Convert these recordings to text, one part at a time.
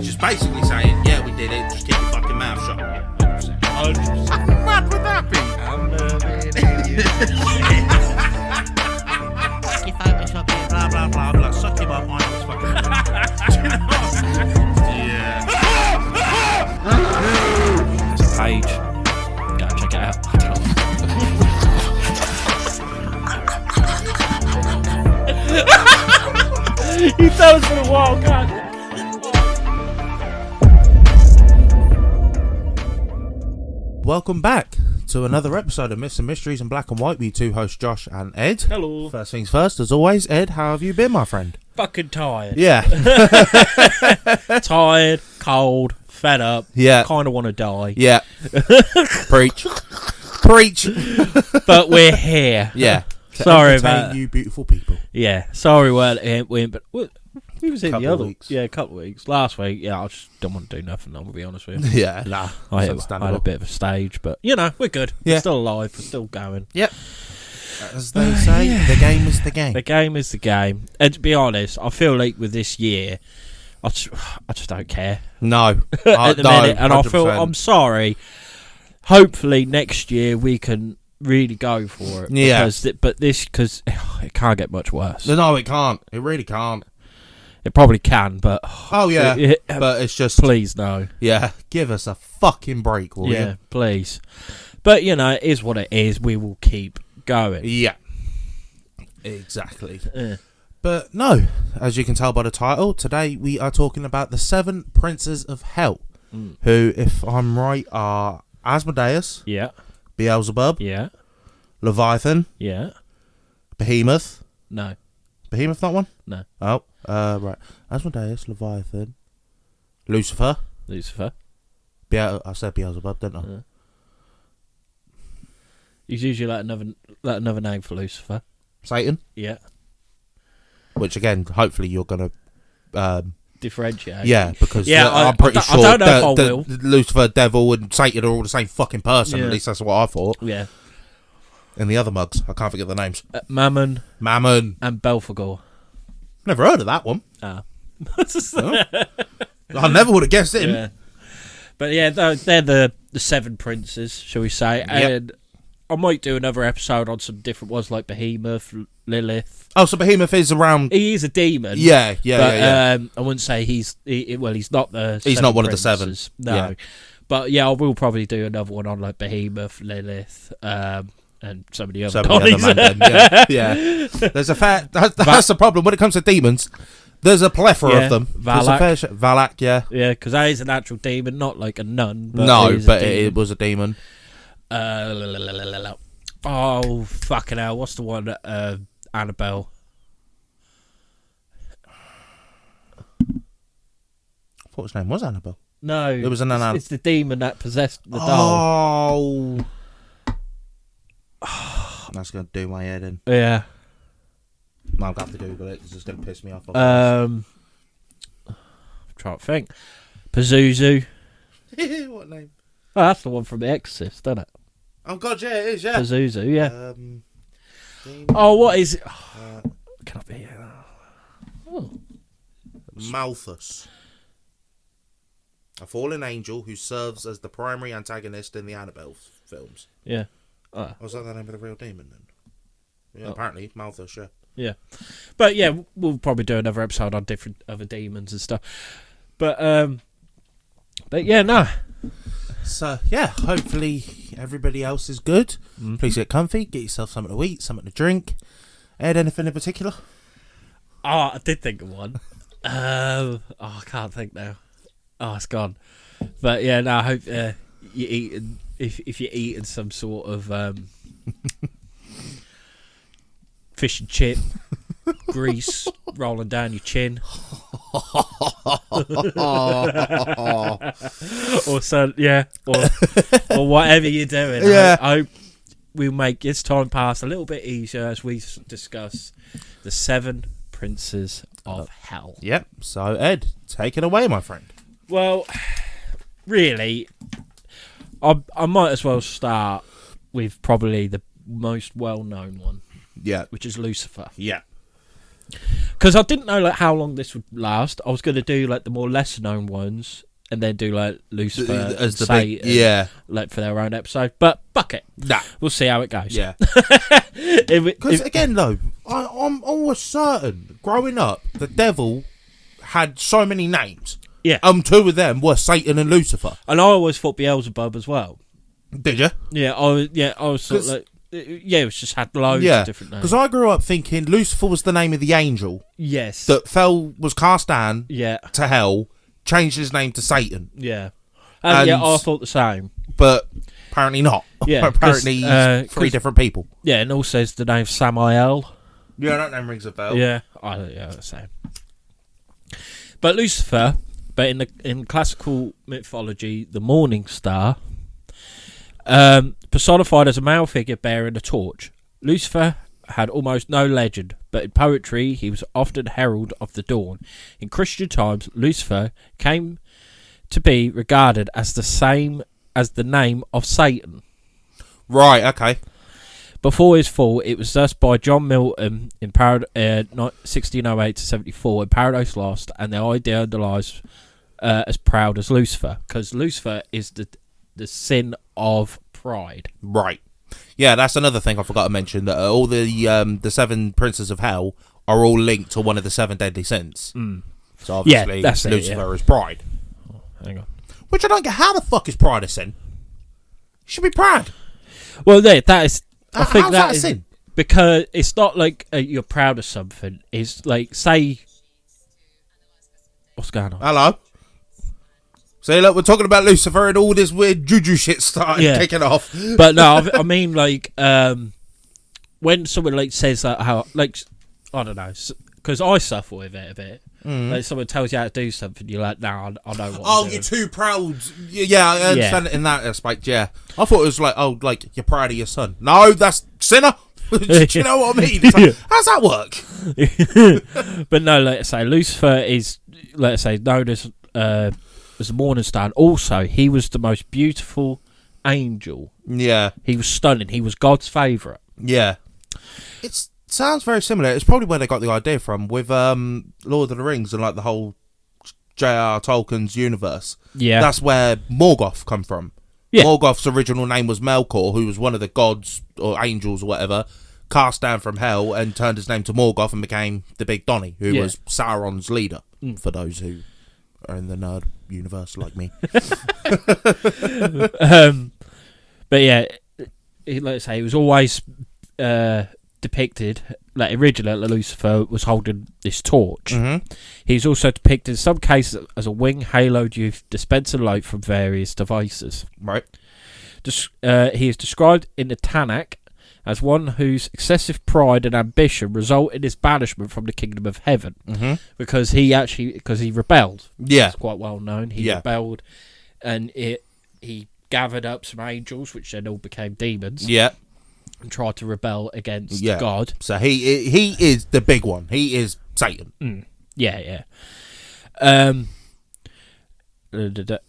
Just basically saying, yeah, we did it, just keep your fucking mouth shut. How mad would that be? You photoshopping, blah, blah, blah, blah. Suck him up, I was fucking... Yeah. There's a page. Go check it out. He throws for a while, can't you? Welcome back to another episode of Myths and Mysteries in Black and White with you two hosts Josh and Ed. Hello. First things first, as always, Ed, how have you been, my friend? Fucking tired. Yeah. Tired, cold, fed up. Yeah. Kind of want to die. Yeah. Preach. Preach. But we're here. Yeah. Sorry about you beautiful people. Yeah. Sorry we went, but we was in Couple the other weeks. Yeah, a couple of weeks. Last week, I just don't want to do nothing, I'm going to be honest with you. Yeah, nah. I had a bit of a stage, but, we're good. Yeah. We're still alive. We're still going. Yep. As they say, the game is the game. The game is the game. And to be honest, I feel like with this year, I just don't care. No. At the minute. And 100%. I feel, I'm sorry. Hopefully next year we can really go for it. Yeah. Because it can't get much worse. No, it can't. It really can't. It probably can, but... Oh, yeah. But it's just... Please, no. Yeah. Give us a fucking break, will you? Yeah, please. But, it is what it is. We will keep going. Yeah. Exactly. But no, as you can tell by the title, today we are talking about the 7 Princes of Hell, who, if I'm right, are Asmodeus, Yeah. Beelzebub, Yeah. Leviathan, Yeah. Behemoth. No. Behemoth, not one? No. Oh, right. Asmodeus, Leviathan, Lucifer. Lucifer. I said Beelzebub, didn't I? Yeah. He's usually like another name for Lucifer. Satan. Yeah. Which, again, hopefully you're going to... differentiate. Yeah, because I'm pretty sure I don't know if I will. Lucifer, Devil, and Satan are all the same fucking person. Yeah. At least that's what I thought. Yeah. And the other mugs, I can't forget the names. Mammon and Belphegor. Never heard of that one. Ah. Oh. I never would have guessed him. Yeah. But yeah, they're the 7 princes, shall we say. Yep. And I might do another episode on some different ones like Behemoth, Lilith. Oh, so Behemoth is around... He is a demon. Yeah. I wouldn't say he's not the... He's not one of the 7. No. Yeah. But yeah, I will probably do another one on like Behemoth, Lilith, and some of the other guys. Yeah. There's a fair... That's the problem. When it comes to demons, there's a plethora of them. Valak. Valak, yeah. Yeah, because that is an actual demon, not like a nun. But no, but it was a demon. Oh, fucking hell. What's the one? Annabelle. I thought his name was Annabelle. No. It was It's the demon that possessed the doll. Oh. That's going to do my head in. Yeah. I'm going to have to Google it because it's going to piss me off. I'm trying to think. Pazuzu. What name? Oh, that's the one from The Exorcist, isn't it? Oh, God, yeah, it is, yeah. Pazuzu, yeah. Oh, what is it? Can I be here? Oh. Malthus. A fallen angel who serves as the primary antagonist in the Annabelle films. Yeah. Was that the name of the real demon then? Yeah, apparently, Malthus, yeah. Yeah. But yeah, we'll probably do another episode on different other demons and stuff. But yeah, no. So, yeah, hopefully everybody else is good. Mm-hmm. Please get comfy, get yourself something to eat, something to drink. Ed, anything in particular? Oh, I did think of one. I can't think now. Oh, it's gone. But yeah, no, I hope you eating if you're eating some sort of fish and chip grease rolling down your chin. Or so, yeah, or whatever you're doing. Yeah. I hope we'll make this time pass a little bit easier as we discuss the 7 Princes of Hell. Yep. So, Ed, take it away, my friend. Well, really, I might as well start with probably the most well-known one. Yeah. Which is Lucifer. Yeah. Because I didn't know like how long this would last. I was going to do like the more lesser known ones, and then do like Lucifer as the Satan, big, yeah, like for their own episode. But fuck it, nah, we'll see how it goes. yeah. Because Because again, though, I'm almost certain growing up, the devil had so many names. Yeah. Two of them were Satan and Lucifer. and I always thought Beelzebub as well. Did you? Yeah, I was sort of like, yeah, it was just had loads of different names. Because I grew up thinking Lucifer was the name of the angel Yes. that was cast down Yeah. to hell, changed his name to Satan, Yeah. And- Yeah, I thought the same. but apparently not. Yeah, apparently 'cause, three 'cause- different people. Yeah, and also the name Samael. Yeah, that name rings a bell. Yeah, the same. But Lucifer, but in classical mythology, the morning star, personified as a male figure bearing a torch. Lucifer had almost no legend, but in poetry he was often herald of the dawn. In Christian times, Lucifer came to be regarded as the same as the name of Satan. Right, okay. Before his fall, it was thus by John Milton in 1608 to 74 in Paradise Lost, and the idea underlies as proud as Lucifer, because Lucifer is the sin of pride. Right. Yeah, that's another thing I forgot to mention, that all the seven princes of hell are all linked to one of the seven deadly sins. Mm. So obviously, that's it, Lucifer is pride. Hang on. Which I don't get. How the fuck is pride a sin? You should be proud. Well, that is. I think how's that that a is sin? because it's not like you're proud of something. It's like, say, what's going on? Hello. See, look, we're talking about Lucifer and all this weird juju shit started kicking off. But no, I mean, like, when someone like says that, how, like, I don't know, because I suffer with it a bit. Like, someone tells you how to do something, you're like, nah, I know what. Oh, I'm you're doing. too proud. Yeah, I understand it in that aspect. Yeah, I thought it was like, oh, like you're proud of your son. No, that's sinner. Do you know what I mean? It's like, how's that work? But no, like I say, Lucifer is, like I say, known as a morning star. And also, he was the most beautiful angel. Yeah, He was stunning. He was God's favourite. yeah. It sounds very similar. It's probably where they got the idea from with Lord of the Rings and like the whole J.R. Tolkien's universe. Yeah. That's where Morgoth come from. Yeah. Morgoth's original name was Melkor, who was one of the gods or angels or whatever, cast down from hell and turned his name to Morgoth and became the Big Donny, who was Sauron's leader, for those who are in the nerd universe like me. But yeah, like I say, he was always depicted, like originally Lucifer was holding this torch. Mm-hmm. He's also depicted in some cases as a winged haloed youth dispensing light from various devices. Right. He is described in the Tanakh as one whose excessive pride and ambition result in his banishment from the kingdom of heaven, because he rebelled. Yeah. It's quite well known. He rebelled, and he gathered up some angels, which then all became demons. Yeah. And tried to rebel against God. So he is the big one. He is Satan. Yeah.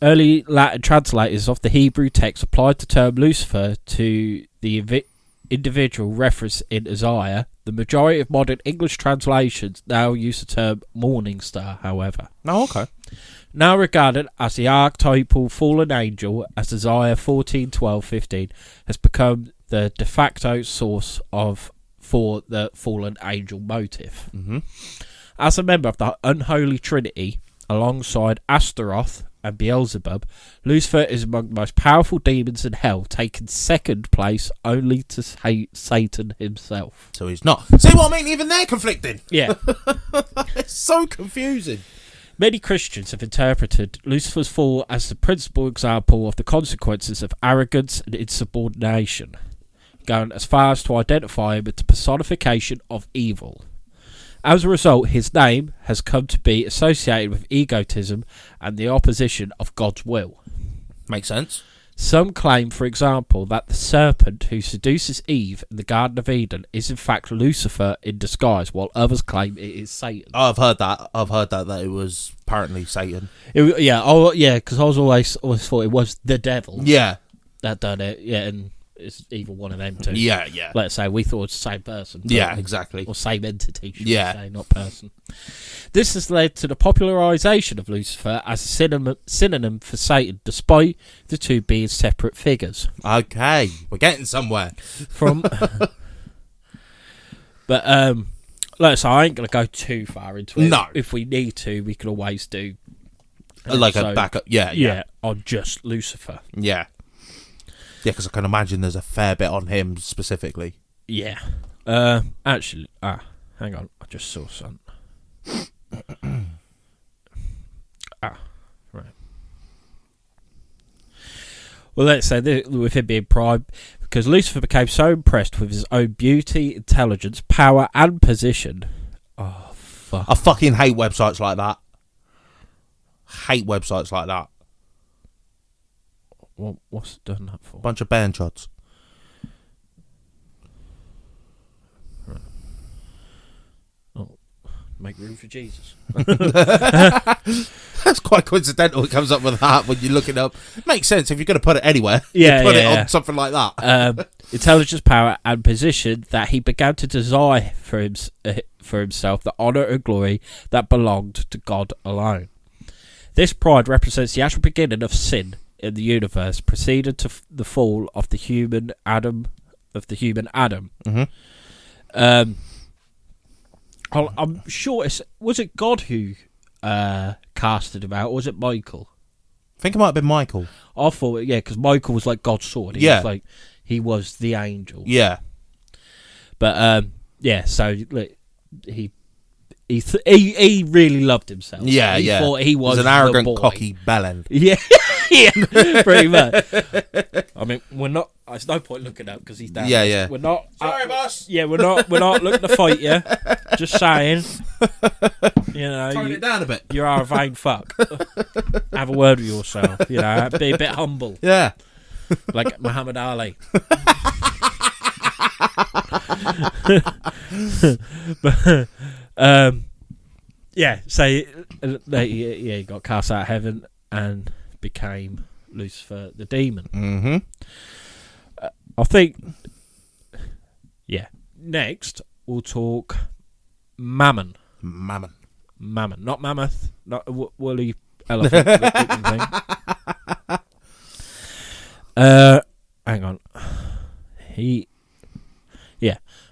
Early Latin translators of the Hebrew text applied the term Lucifer to the individual referenced in Isaiah. The majority of modern English translations now use the term morning star, however. Oh, okay. Now regarded as the archetypal fallen angel, as Isaiah 14:12-15 has become the de facto source for the fallen angel motif. As a member of the unholy trinity, alongside Astaroth and Beelzebub, Lucifer is among the most powerful demons in hell, taking second place only to Satan himself. So he's not. See what I mean? Even they're conflicting. Yeah. It's so confusing. Many Christians have interpreted Lucifer's fall as the principal example of the consequences of arrogance and insubordination, going as far as to identify him with the personification of evil. As a result, his name has come to be associated with egotism and the opposition of God's will. Makes sense. Some claim, for example, that the serpent who seduces Eve in the Garden of Eden is in fact Lucifer in disguise, while others claim it is Satan. I've heard that it was apparently Satan. Because I always thought it was the devil. Yeah. That done it. Yeah, and it's either one of them two. Yeah, yeah. Let's say we thought it's the same person. Yeah, exactly. Or same entity, should Yeah. we say, not person. This has led to the popularisation of Lucifer as a synonym for Satan, despite the two being separate figures. Okay, we're getting somewhere. But like I say, I ain't gonna go too far into it. No. If we need to, we can always do Like a backup. Yeah. on just Lucifer. Yeah. Yeah, because I can imagine there's a fair bit on him specifically. Yeah. Actually, hang on. I just saw something. Right. Well, let's say with him being prime, because Lucifer became so impressed with his own beauty, intelligence, power, and position. Oh, fuck. I fucking hate websites like that. Hate websites like that. What's it done that for? Bunch of band shots. Right. Oh, make room for Jesus. That's quite coincidental. It comes up with that when you're looking up. Makes sense if you're going to put it anywhere. Yeah, you put it on something like that. Intelligence, power, and position that he began to desire for himself the honour and glory that belonged to God alone. This pride represents the actual beginning of sin in the universe, preceded to the fall of the human Adam. Mm-hmm. I'm sure was it God who casted him out, or was it Michael? I think it might have been Michael. I thought, yeah, because Michael was like God's sword. He was the angel. Yeah. But yeah, so like, he really loved himself. Yeah, he thought he was an arrogant, the boy. cocky bellend. Yeah, yeah, pretty much. I mean, we're not. There's no point looking up because he's down. Yeah, yeah. We're not. Sorry, boss. Yeah, we're not looking to fight you. Just saying. You know, Tone it down a bit. You are a vain fuck. Have a word with yourself. You know, be a bit humble. Yeah. Like Muhammad Ali. But, yeah, so he got cast out of heaven and became Lucifer the demon. Mm-hmm. I think, yeah. Next, we'll talk Mammon. Mammon. Not mammoth, not a woolly elephant looking thing. Hang on.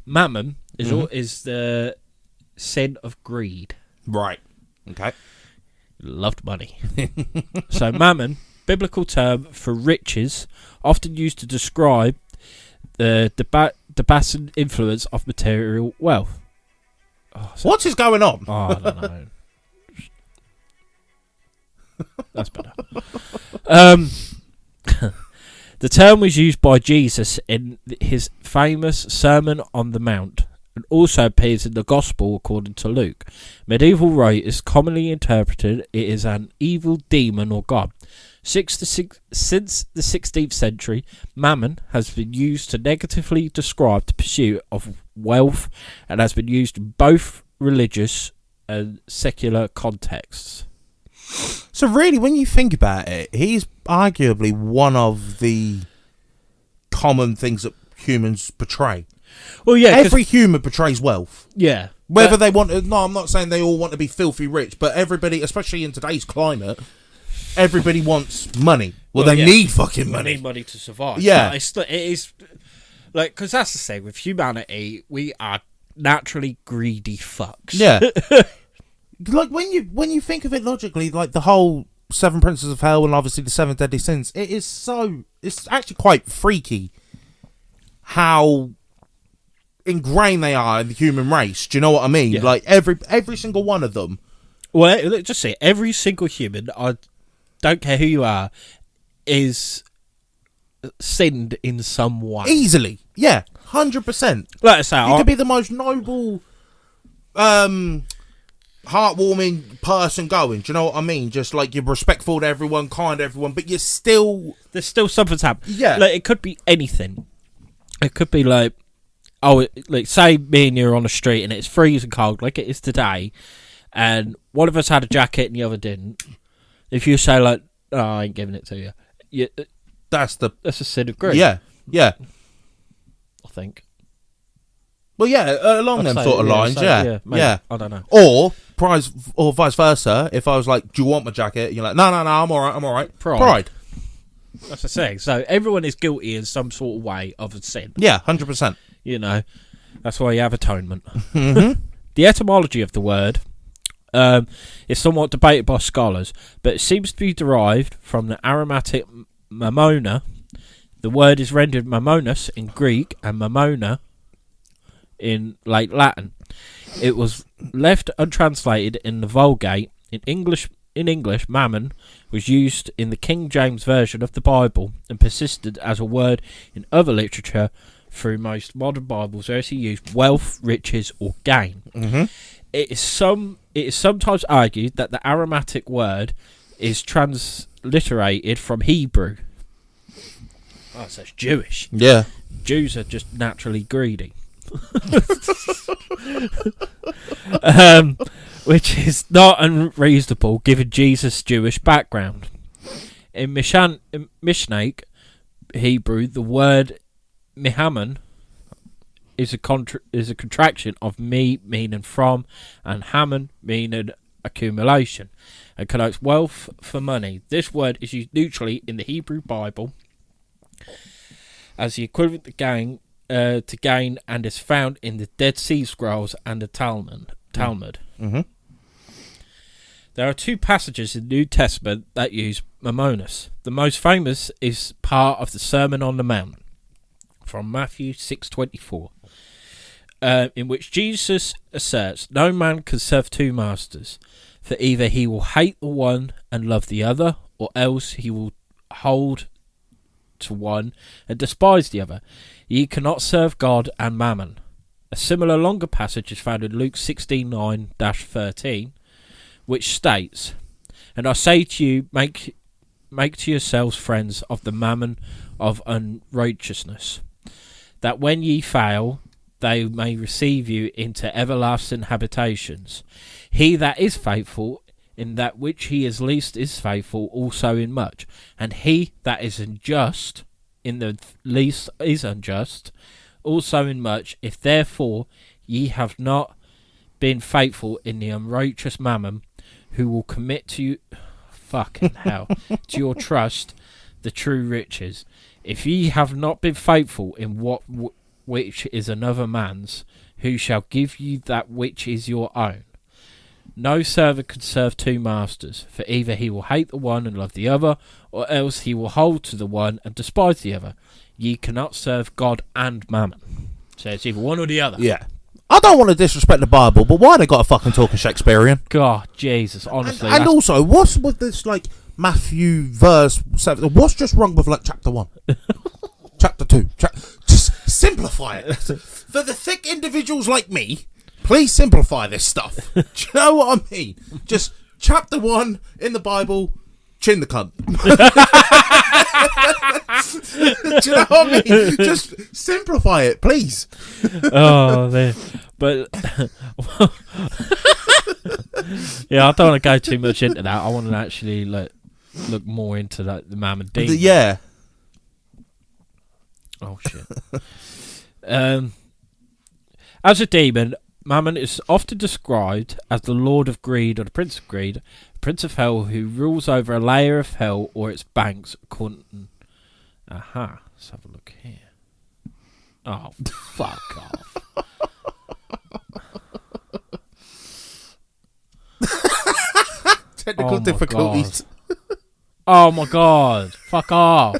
Mammon is the sin of greed. Right. Okay. Loved money. So mammon, biblical term for riches, often used to describe the debasing influence of material wealth. What is going on? Oh, I don't know. That's better. The term was used by Jesus in his famous Sermon on the Mount and also appears in the Gospel according to Luke. Medieval writers commonly interpreted it as an evil demon or god. Since the 16th century, mammon has been used to negatively describe the pursuit of wealth and has been used in both religious and secular contexts. So really, when you think about it, he's arguably one of the common things that humans portray. Well, yeah, every human portrays wealth. Yeah, whether they want to. No, I'm not saying they all want to be filthy rich, but everybody, especially in today's climate, everybody wants money. Well, they need fucking money. They need money to survive. Yeah, it is like, because that's the thing with humanity. We are naturally greedy fucks. Yeah. Like when you think of it logically, like the whole 7 Princes of Hell and obviously the 7 Deadly Sins, it's actually quite freaky how ingrained they are in the human race. Do you know what I mean? Yeah. Like every single one of them. Well, just say every single human, I don't care who you are, is sinned in some way. Easily. Yeah. 100%. Like I say, you could be the most noble heartwarming person going, do you know what I mean? Just like you're respectful to everyone, kind to everyone, but there's still something's happening. Yeah, like it could be anything. It could be like, like say me and you're on the street and it's freezing cold, like it is today, and one of us had a jacket and the other didn't. If you say like, "Oh, I ain't giving it to you," that's a sin of greed. Yeah. I think. Well, yeah, along them sort of lines, yeah. I don't know. Or vice versa. If I was like, "Do you want my jacket?" And you're like, "No, I'm all right." Pride. That's what I'm saying. So everyone is guilty in some sort of way of a sin. Yeah, 100%. You know, that's why you have atonement. Mm-hmm. The etymology of the word is somewhat debated by scholars, but it seems to be derived from the aromatic mamona. The word is rendered mammonus in Greek and mamona in late Latin. It was left untranslated in the Vulgate. In English, mammon was used in the King James Version of the Bible and persisted as a word in other literature through most modern Bibles, where it's used wealth, riches, or gain. Mm-hmm. It is sometimes argued that the aromatic word is transliterated from Hebrew. Oh, so it's Jewish. Yeah. Jews are just naturally greedy. Which is not unreasonable given Jesus' Jewish background. In Mishnaic Hebrew, the word mihaman is a contraction of mi, meaning from, and haman, meaning accumulation, and connotes wealth for money. This word is used neutrally in the Hebrew Bible as the equivalent to gain, and is found in the Dead Sea Scrolls and the Talmud. Mm-hmm. There are two passages in the New Testament that use mammonus. The most famous is part of the Sermon on the Mount from Matthew 6:24, in which Jesus asserts, "No man can serve two masters, for either he will hate the one and love the other, or else he will hold to one and despise the other. Ye cannot serve God and mammon." A similar longer passage is found in Luke 16:9-13, which states, "And I say to you, make to yourselves friends of the mammon of unrighteousness, that when ye fail, they may receive you into everlasting habitations. He that is faithful in that which he is least is faithful also in much, and he that is unjust in the least is unjust also in much. If therefore ye have not been faithful in the unrighteous mammon, who will commit to you fucking hell to your trust the true riches? If ye have not been faithful in what which is another man's, who shall give you that which is your own? No servant can serve two masters, for either he will hate the one and love the other, or else he will hold to the one and despise the other. Ye cannot serve God and mammon." So it's either one or the other. Yeah. I don't want to disrespect the Bible, but why they got to fucking talking Shakespearean? God, Jesus, honestly. And also, what's with this, like, Matthew verse 7? What's just wrong with, like, chapter 1? Chapter 2? Just simplify it. For the thick individuals like me, please simplify this stuff. Do you know what I mean? Just chapter 1 in the Bible, chin the cunt. Do you know what I mean? Just simplify it, please. Oh, man. But yeah, I don't want to go too much into that. I want to actually look more into the mammon demon. Yeah. Oh shit. As a demon, Mammon is often described as the Lord of Greed or the Prince of Greed, Prince of Hell, who rules over a layer of hell or its banks. Aha, let's have a look here. Oh, fuck off. Technical difficulties. Oh my god, fuck off.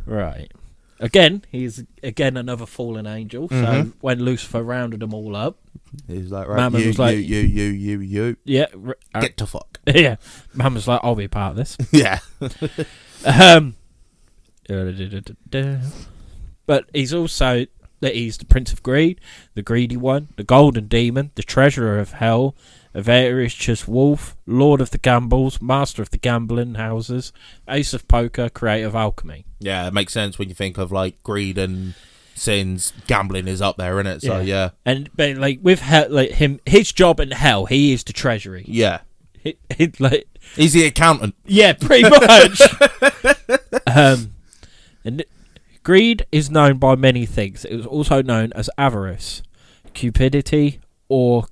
Right. Again, he's another fallen angel. So when Lucifer rounded them all up, he's like, right, Mammon was like, you. Yeah. Get to fuck. Yeah. Mammon was like, I'll be a part of this. Yeah. But he's also he's the Prince of Greed, the greedy one, the golden demon, the treasurer of hell, a avaricious wolf, lord of the gambles, master of the gambling houses, ace of poker, creator of alchemy. Yeah, it makes sense when you think of like greed and sins. Gambling is up there, isn't it? So yeah. And but like with hell, like his job in hell, he is the treasury. Yeah. Like He's the accountant. Yeah, pretty much. And greed is known by many things. It was also known as avarice, cupidity, or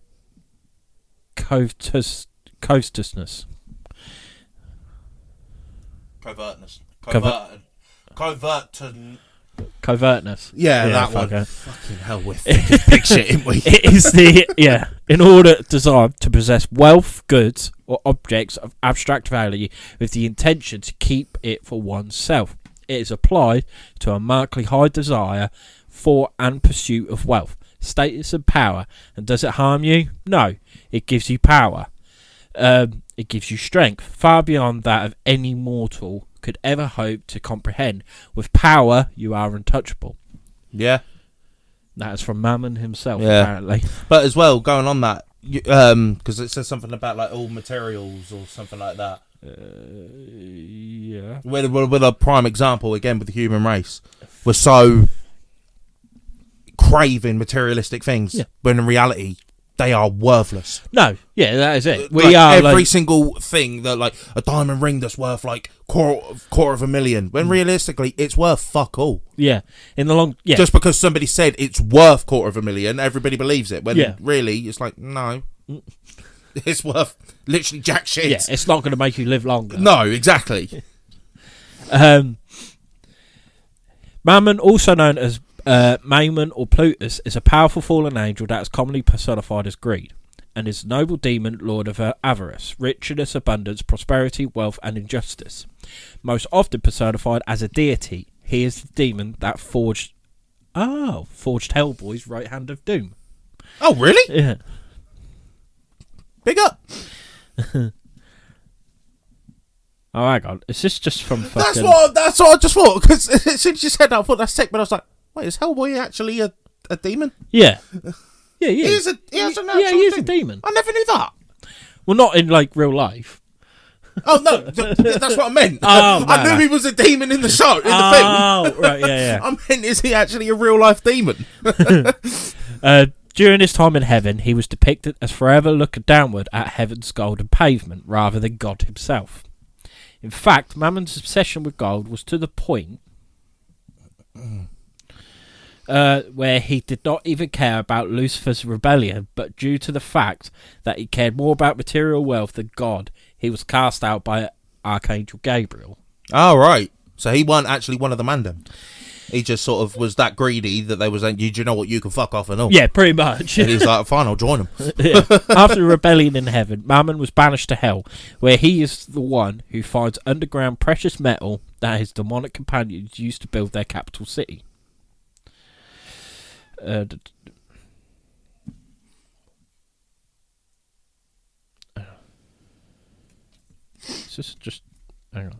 covetousness. Covertness. Covertness. Yeah, that one. Okay. Fucking hell, we're thinking big shit, ain't we? It is in order designed to possess wealth, goods, or objects of abstract value with the intention to keep it for oneself. It is applied to a markedly high desire for and pursuit of wealth, status, and power. And does it harm you? No. It gives you power. It gives you strength, far beyond that of any mortal could ever hope to comprehend. With power, you are untouchable. Yeah. That is from Mammon himself, apparently. But as well, going on that, because it says something about like all materials or something like that. Yeah. With a prime example, again, with the human race, we're so craving materialistic things, when in reality, they are worthless. No, that is it. We are every single thing that, like a diamond ring that's worth like quarter of $1,000,000, when realistically it's worth fuck all. Yeah, in the long, just because somebody said it's worth $250,000, everybody believes it. When really it's like no, it's worth literally jack shit. Yeah, it's not going to make you live longer. No, exactly. Mammon, also known as Mammon or Plutus, is a powerful fallen angel that is commonly personified as greed, and is a noble demon, lord of avarice, richness, abundance, prosperity, wealth, and injustice. Most often personified as a deity, he is the demon that forged Hellboy's right hand of doom. Oh, really? Yeah. Big up. Oh, hang on. Is this just from fucking... That's what I just thought, because as soon as you said that, I thought that's sick, but I was like, wait, is Hellboy actually a demon? Yeah. Yeah, he is. He is a demon. I never knew that. Well, not in, like, real life. Oh, no, that's what I meant. Oh, I knew he was a demon in the show, in the film. Oh, right, yeah. I meant, is he actually a real-life demon? During his time in heaven, he was depicted as forever looking downward at heaven's golden pavement, rather than God himself. In fact, Mammon's obsession with gold was to the point where he did not even care about Lucifer's rebellion, but due to the fact that he cared more about material wealth than God, he was cast out by Archangel Gabriel. Oh, right. So he wasn't actually one of the Mandem. He just sort of was that greedy that they was like, do you know what, you can fuck off and all. Yeah, pretty much. And he's like, fine, I'll join him. Yeah. After the rebellion in heaven, Mammon was banished to hell, where he is the one who finds underground precious metal that his demonic companions used to build their capital city. Just hang on.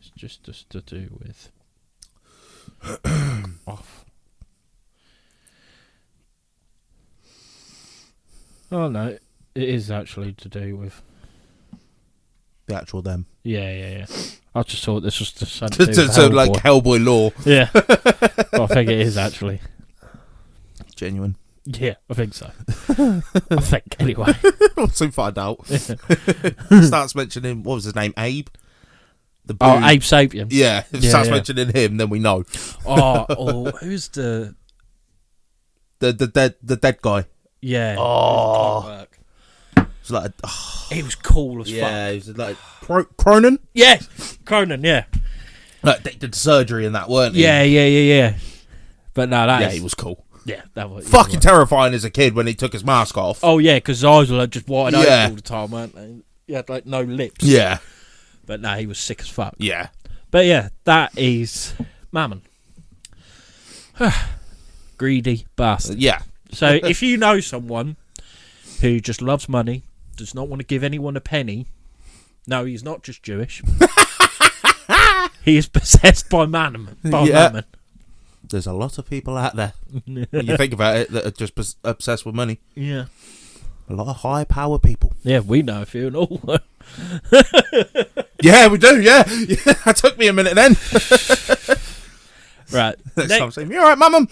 It's just to do with off. Oh no, it is actually to do with The actual them. Yeah. I just thought this was just something to do with so like Hellboy lore. Yeah. Well, I think it is actually Genuine. Yeah, I think so. I think anyway. We'll soon find out. Starts mentioning, what was his name, Abe? Abe Sapien. Yeah, if starts mentioning him, then we know. Who's the dead guy? Yeah. Oh, it's like he was cool as fuck. Yeah, he was like Cronin. Yes, Cronin. Yeah, like they did surgery in that, weren't he? Yeah. But no, he was cool. Yeah, that was fucking terrifying as a kid when he took his mask off. Oh yeah, because his eyes were like just wide open all the time, weren't they? He had like no lips. Yeah. But no, he was sick as fuck. Yeah. But yeah, that is Mammon. Greedy bastard. Yeah. So if you know someone who just loves money, does not want to give anyone a penny, no, he's not just Jewish. He is possessed by Mammon. Mammon. There's a lot of people out there, when you think about it, that are just obsessed with money. Yeah. A lot of high power people. Yeah, we know a few and all. Yeah, we do, yeah. That took me a minute then. Right. Next time I'm saying, you alright, Mammon?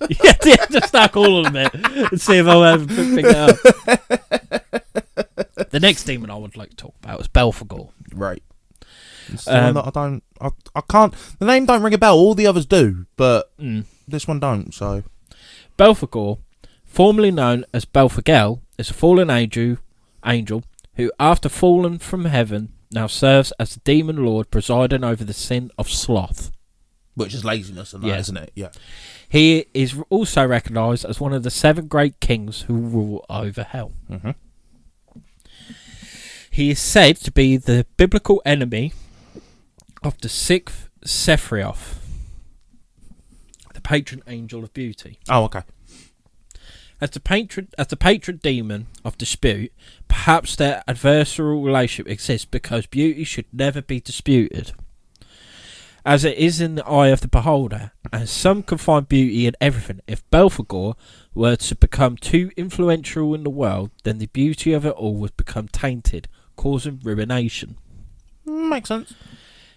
yeah, just start calling them it and see if I'll ever pick it up. The next demon I would like to talk about is Belphegor. Right. It's the one that I can't. The name don't ring a bell. All the others do, but this one don't. So, Belphegor, formerly known as Belphegor, is a fallen angel who, after fallen from heaven, now serves as the demon lord presiding over the sin of sloth. Which is laziness and that, isn't it? Yeah. He is also recognised as one of the 7 great kings who rule over hell. Mm-hmm. He is said to be the biblical enemy of the 6th Sephiroth, the patron angel of beauty. Oh, okay. As the patron demon of dispute, perhaps their adversarial relationship exists because beauty should never be disputed, as it is in the eye of the beholder, and some can find beauty in everything. If Belphegor were to become too influential in the world, then the beauty of it all would become tainted, causing ruination. Makes sense.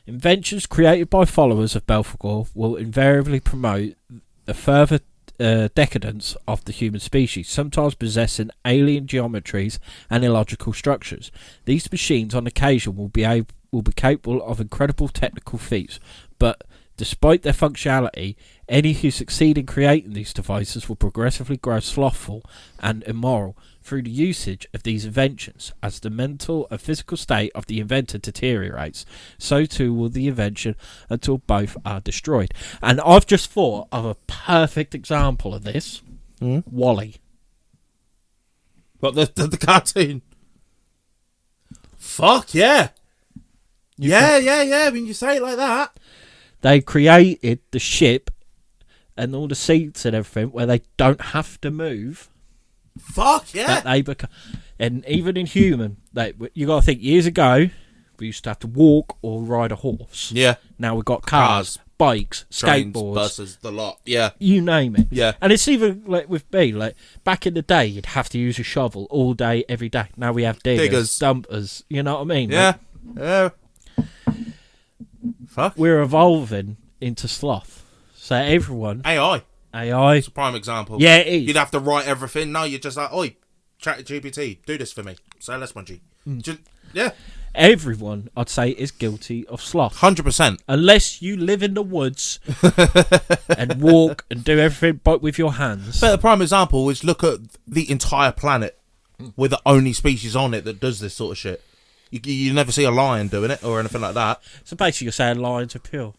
Inventions created by followers of Belphegor will invariably promote a further decadence of the human species, sometimes possessing alien geometries and illogical structures. These machines, on occasion, will be capable of incredible technical feats, but despite their functionality, any who succeed in creating these devices will progressively grow slothful and immoral through the usage of these inventions. As the mental and physical state of the inventor deteriorates, so too will the invention until both are destroyed. And I've just thought of a perfect example of this. Wall-E. What, the cartoon? Fuck yeah. Yeah. When you say it like that. They created the ship and all the seats and everything where they don't have to move. Fuck yeah. And even in human, you got to think, years ago, we used to have to walk or ride a horse. Yeah. Now we've got cars, bikes, trains, skateboards, buses, the lot. Yeah. You name it. Yeah. And it's even like with me, like back in the day, you'd have to use a shovel all day, every day. Now we have diggers, dumpers. You know what I mean? Yeah. Like, yeah. Fuck. We're evolving into sloth. So everyone. AI. It's a prime example. Yeah, it is. You'd have to write everything. No, you're just like, oi, ChatGPT, do this for me. Say less, Mungie. Yeah. Everyone, I'd say, is guilty of sloth. 100%. Unless you live in the woods and walk and do everything but with your hands. But the prime example is look at the entire planet. We're the only species on it that does this sort of shit. You never see a lion doing it or anything like that. So basically you're saying lions are pure.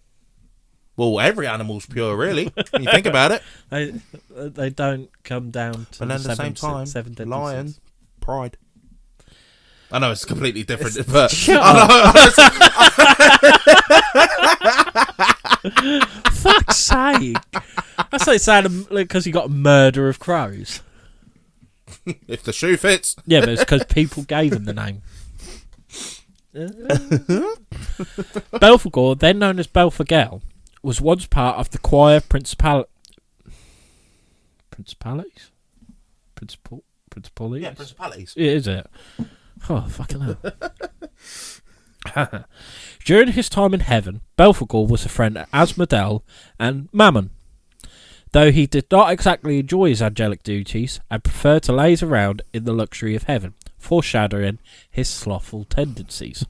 Well, every animal's pure, really, when you think about it. They don't come down to and then the at the same time, lion, sins. pride. I know it's completely different, but fuck's sake! That's like saying because you got a murder of crows. If the shoe fits. Yeah, but it's because people gave him the name. Belphegor, then known as Belphegor, was once part of the choir principalities? Principalities? Yeah, principalities. Is it? Oh, fucking hell. During his time in heaven, Belphegor was a friend of Asmodel and Mammon, though he did not exactly enjoy his angelic duties and preferred to laze around in the luxury of heaven, foreshadowing his slothful tendencies.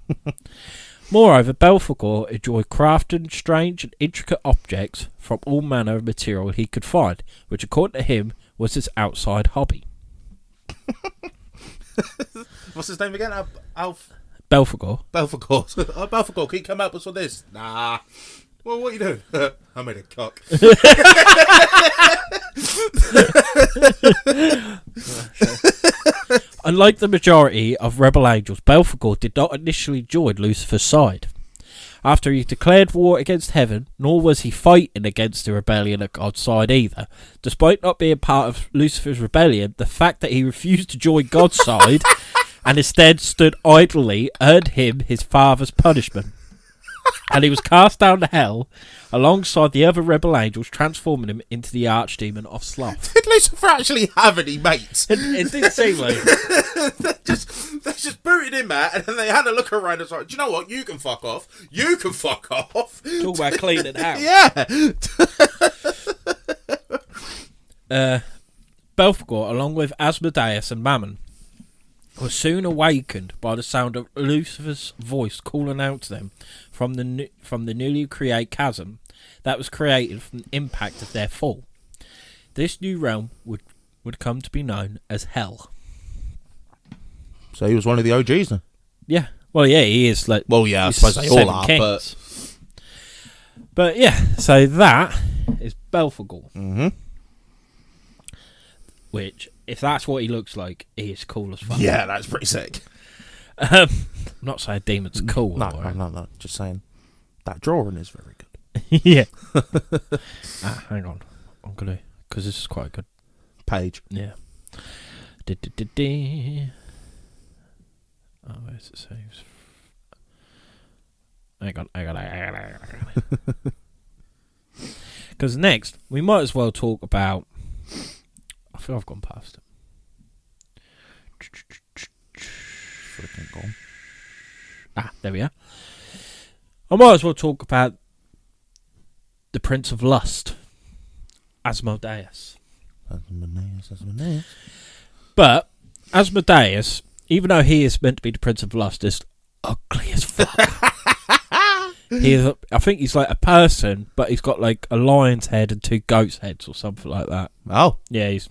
Moreover, Belphegor enjoyed crafting strange and intricate objects from all manner of material he could find, which according to him was his outside hobby. What's his name again? Belphegor. Belphegor, can you come up with this? Nah. Well, what are you doing? I made a cock. Unlike the majority of rebel angels, Belphegor did not initially join Lucifer's side. After he declared war against heaven, nor was he fighting against the rebellion at God's side either. Despite not being part of Lucifer's rebellion, the fact that he refused to join God's side and instead stood idly earned him his father's punishment. And he was cast down to hell alongside the other rebel angels, transforming him into the archdemon of sloth. Did Lucifer actually have any mates? It did seem like they just booted him out, and then they had a look around and like, do you know what? You can fuck off. You can fuck off. Talk about cleaning house. Yeah. Belphegor, along with Asmodeus and Mammon, were soon awakened by the sound of Lucifer's voice calling out to them from the newly created chasm that was created from the impact of their fall. This new realm would come to be known as Hell. So he was one of the OGs then? Yeah. Well, yeah, he is. Like, well, yeah, I suppose they all are, kings. But yeah, so that is Belphegor. Mm-hmm. Which, if that's what he looks like, he is cool as fuck. Yeah, that's pretty sick. I'm not saying demons are cool. No. Just saying that drawing is very good. Yeah. Hang on. I'm going to... Because this is quite a good... Page. Yeah. Oh, where's it saves? Hang on. Because next, we might as well talk about... I feel I've gone past it. Freaking gone. There we are. I might as well talk about the Prince of Lust, Asmodeus. Asmodeus. But Asmodeus, even though he is meant to be the Prince of Lust, is ugly as fuck. I think he's like a person, but he's got like a lion's head and two goats' heads or something like that. Oh. Yeah, he's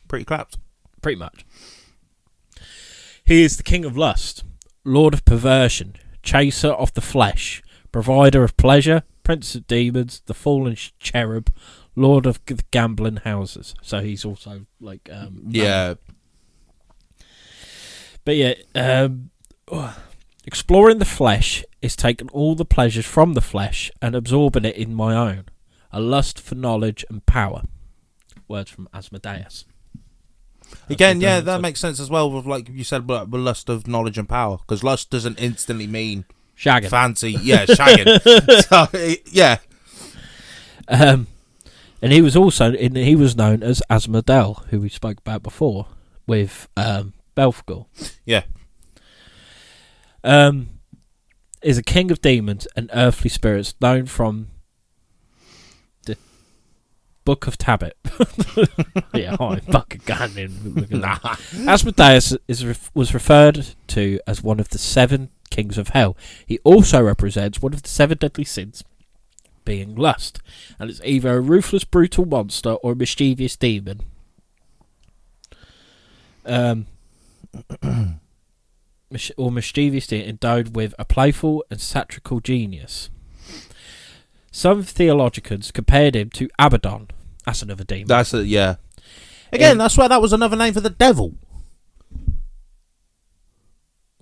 pretty clapped. Pretty much. He is the King of Lust, Lord of Perversion, Chaser of the Flesh, Provider of Pleasure, Prince of Demons, the Fallen Cherub, Lord of the Gambling Houses. So he's also like... yeah. But yeah, exploring the flesh is taking all the pleasures from the flesh and absorbing it in my own. A lust for knowledge and power. Words from Asmodeus. Again, yeah, that makes sense as well with, like you said, with lust of knowledge and power. Because lust doesn't instantly mean... shagging. Fancy, yeah, shagging. So, yeah. And he was known as Asmodel, who we spoke about before, with Belphegor. Yeah. Is a king of demons and earthly spirits, known from the Book of Tabit. Yeah, I'm fucking gunning. Nah. Asmodeus was referred to as one of the 7 kings of hell. He also represents one of the 7 deadly sins, being lust, and it's either a ruthless, brutal monster or a mischievous demon. Or mischievous demon endowed with a playful and satirical genius. Some theologians compared him to Abaddon. That's another demon. That's it, yeah. Again, I swear that was another name for the devil.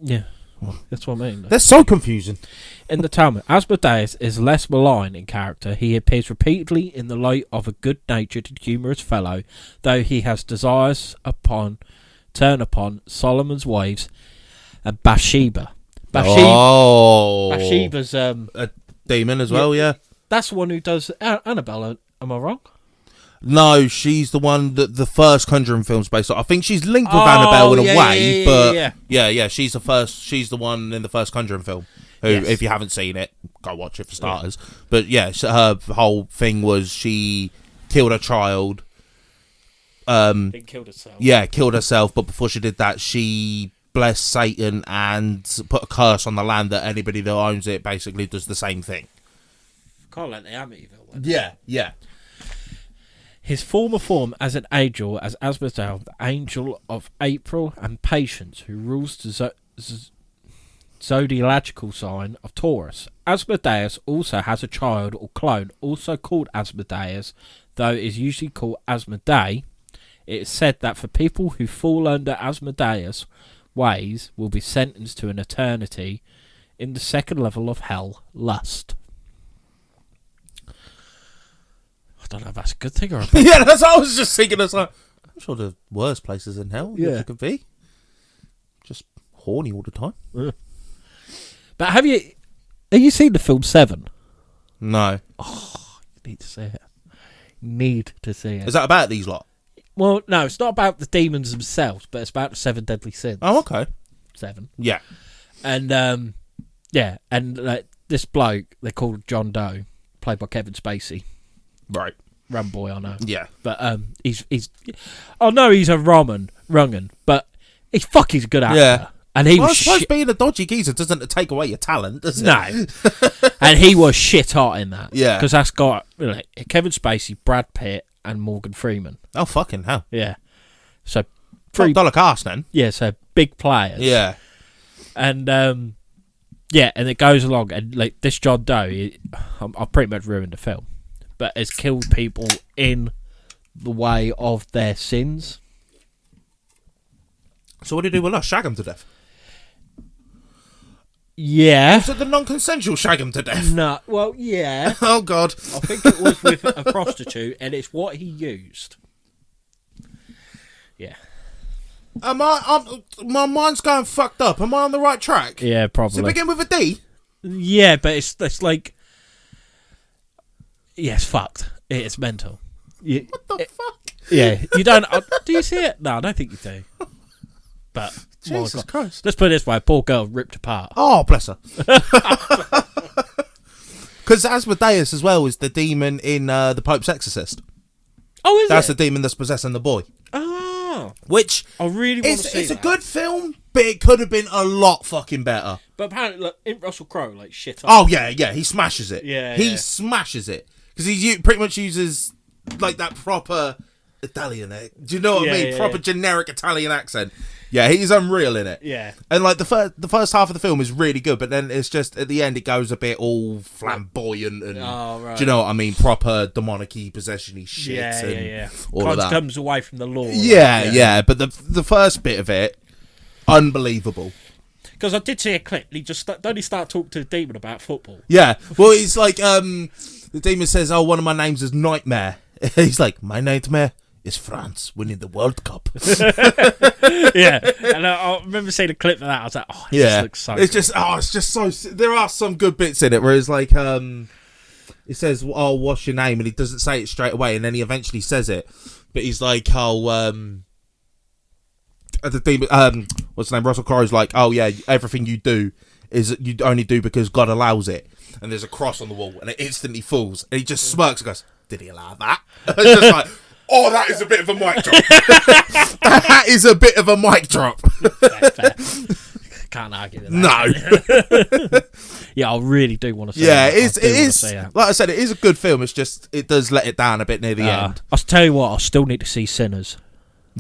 Yeah, well, that's what I mean. That's so confusing. In the Talmud, Asmodeus is less malign in character. He appears repeatedly in the light of a good-natured and humorous fellow, though he has desires turn upon Solomon's wives and Bathsheba. Bathsheba's a demon as well, yeah. That's the one who does Annabelle. Am I wrong? No, she's the one that the first Conjuring film's based on. I think she's linked with Annabelle in a way, but she's the first. She's the one in the first Conjuring film. Who, if you haven't seen it, go watch it for starters. Yeah. But yeah, her whole thing was she killed a child. Then killed herself. Yeah, killed herself. But before she did that, she blessed Satan and put a curse on the land that anybody that owns it basically does the same thing. Can't let the Amityville. Yeah. His former form as an angel, as Asmodeus, the angel of April and patience, who rules the zodiacal sign of Taurus. Asmodeus also has a child or clone, also called Asmodeus, though it is usually called Asmodee. It is said that for people who fall under Asmodeus' ways will be sentenced to an eternity in the second level of hell, lust. I don't know if that's a good thing or a bad yeah, that's what I was just thinking. I'm sure the worst places in hell it could be. Just horny all the time. Yeah. But have you seen the film Seven? No. Oh, you need to see it. Need to see it. Is that about these lot? Well, no, it's not about the demons themselves, but it's about the 7 deadly sins. Oh, okay. 7. Yeah. And this bloke they called John Doe, played by Kevin Spacey. Right. Rum boy, I know. Yeah. But he's a Rungan, but He's fucking good actor. Yeah. And he Well, I was suppose shit. being a dodgy geezer doesn't take away your talent, does it? No. And he was shit hot in that. Yeah. Because that's got Kevin Spacey, Brad Pitt, and Morgan Freeman. Oh, fucking hell. Yeah. So, $12 cast then. Yeah, so big players. Yeah. And, and it goes along. And, like, this John Doe, I've pretty much ruined the film, but has killed people in the way of their sins. So what do you do with us? Shag him to death? Yeah. Was it the non-consensual shag him to death? No, well, yeah. Oh, God. I think it was with a prostitute, and it's what he used. Yeah. My mind's going fucked up. Am I on the right track? Yeah, probably. Does it begin with a D? Yeah, but it's like... Yeah, it's fucked. It's mental. What the fuck? Yeah, you don't... do you see it? No, I don't think you do. But... Jesus Christ. Let's put it this way. Poor girl ripped apart. Oh, bless her. Because Asmodeus as well is the demon in the Pope's Exorcist. Oh, is That's it? the demon that's possessing the boy. Oh. Which... I really want to see It's that. a good film, but it could have been a lot fucking better. But apparently, look, in Russell Crowe, like, shit up. Oh, yeah, he smashes it. Yeah, He yeah. smashes it. Because he pretty much uses, like, that proper Italian... Do you know what I mean? Proper generic Italian accent. Yeah, he's unreal in it. Yeah. And, like, the first half of the film is really good, but then it's just, at the end, it goes a bit all flamboyant and... Oh, right. Do you know what I mean? Proper demonic-y, possession-y shit. Yeah. All Kind of that. comes away from the law. Yeah. But the first bit of it, unbelievable. Because I did see a clip. He just don't he start talking to the demon about football. Yeah. Well, it's like the demon says, "Oh, one of my names is Nightmare." He's like, "My nightmare is France winning the World Cup." Yeah, and I remember seeing a clip of that. I was like, "Oh, it just looks so." It's just so. There are some good bits in it where it's like, he says, "Oh, what's your name?" and he doesn't say it straight away, and then he eventually says it, but he's like, "Oh, the demon, what's the name? Russell Crowe's like, oh yeah, everything you do is you only do because God allows it." And there's a cross on the wall, and it instantly falls. And he just smirks and goes, "Did he allow that?" It's just like, oh, that is a bit of a mic drop. That is a bit of a mic drop. Fair. Can't argue with that. No. Yeah, I really do want to see Yeah, that. it is. Like I said, it is a good film. It's just it does let it down a bit near the end. I'll tell you what, I still need to see Sinners.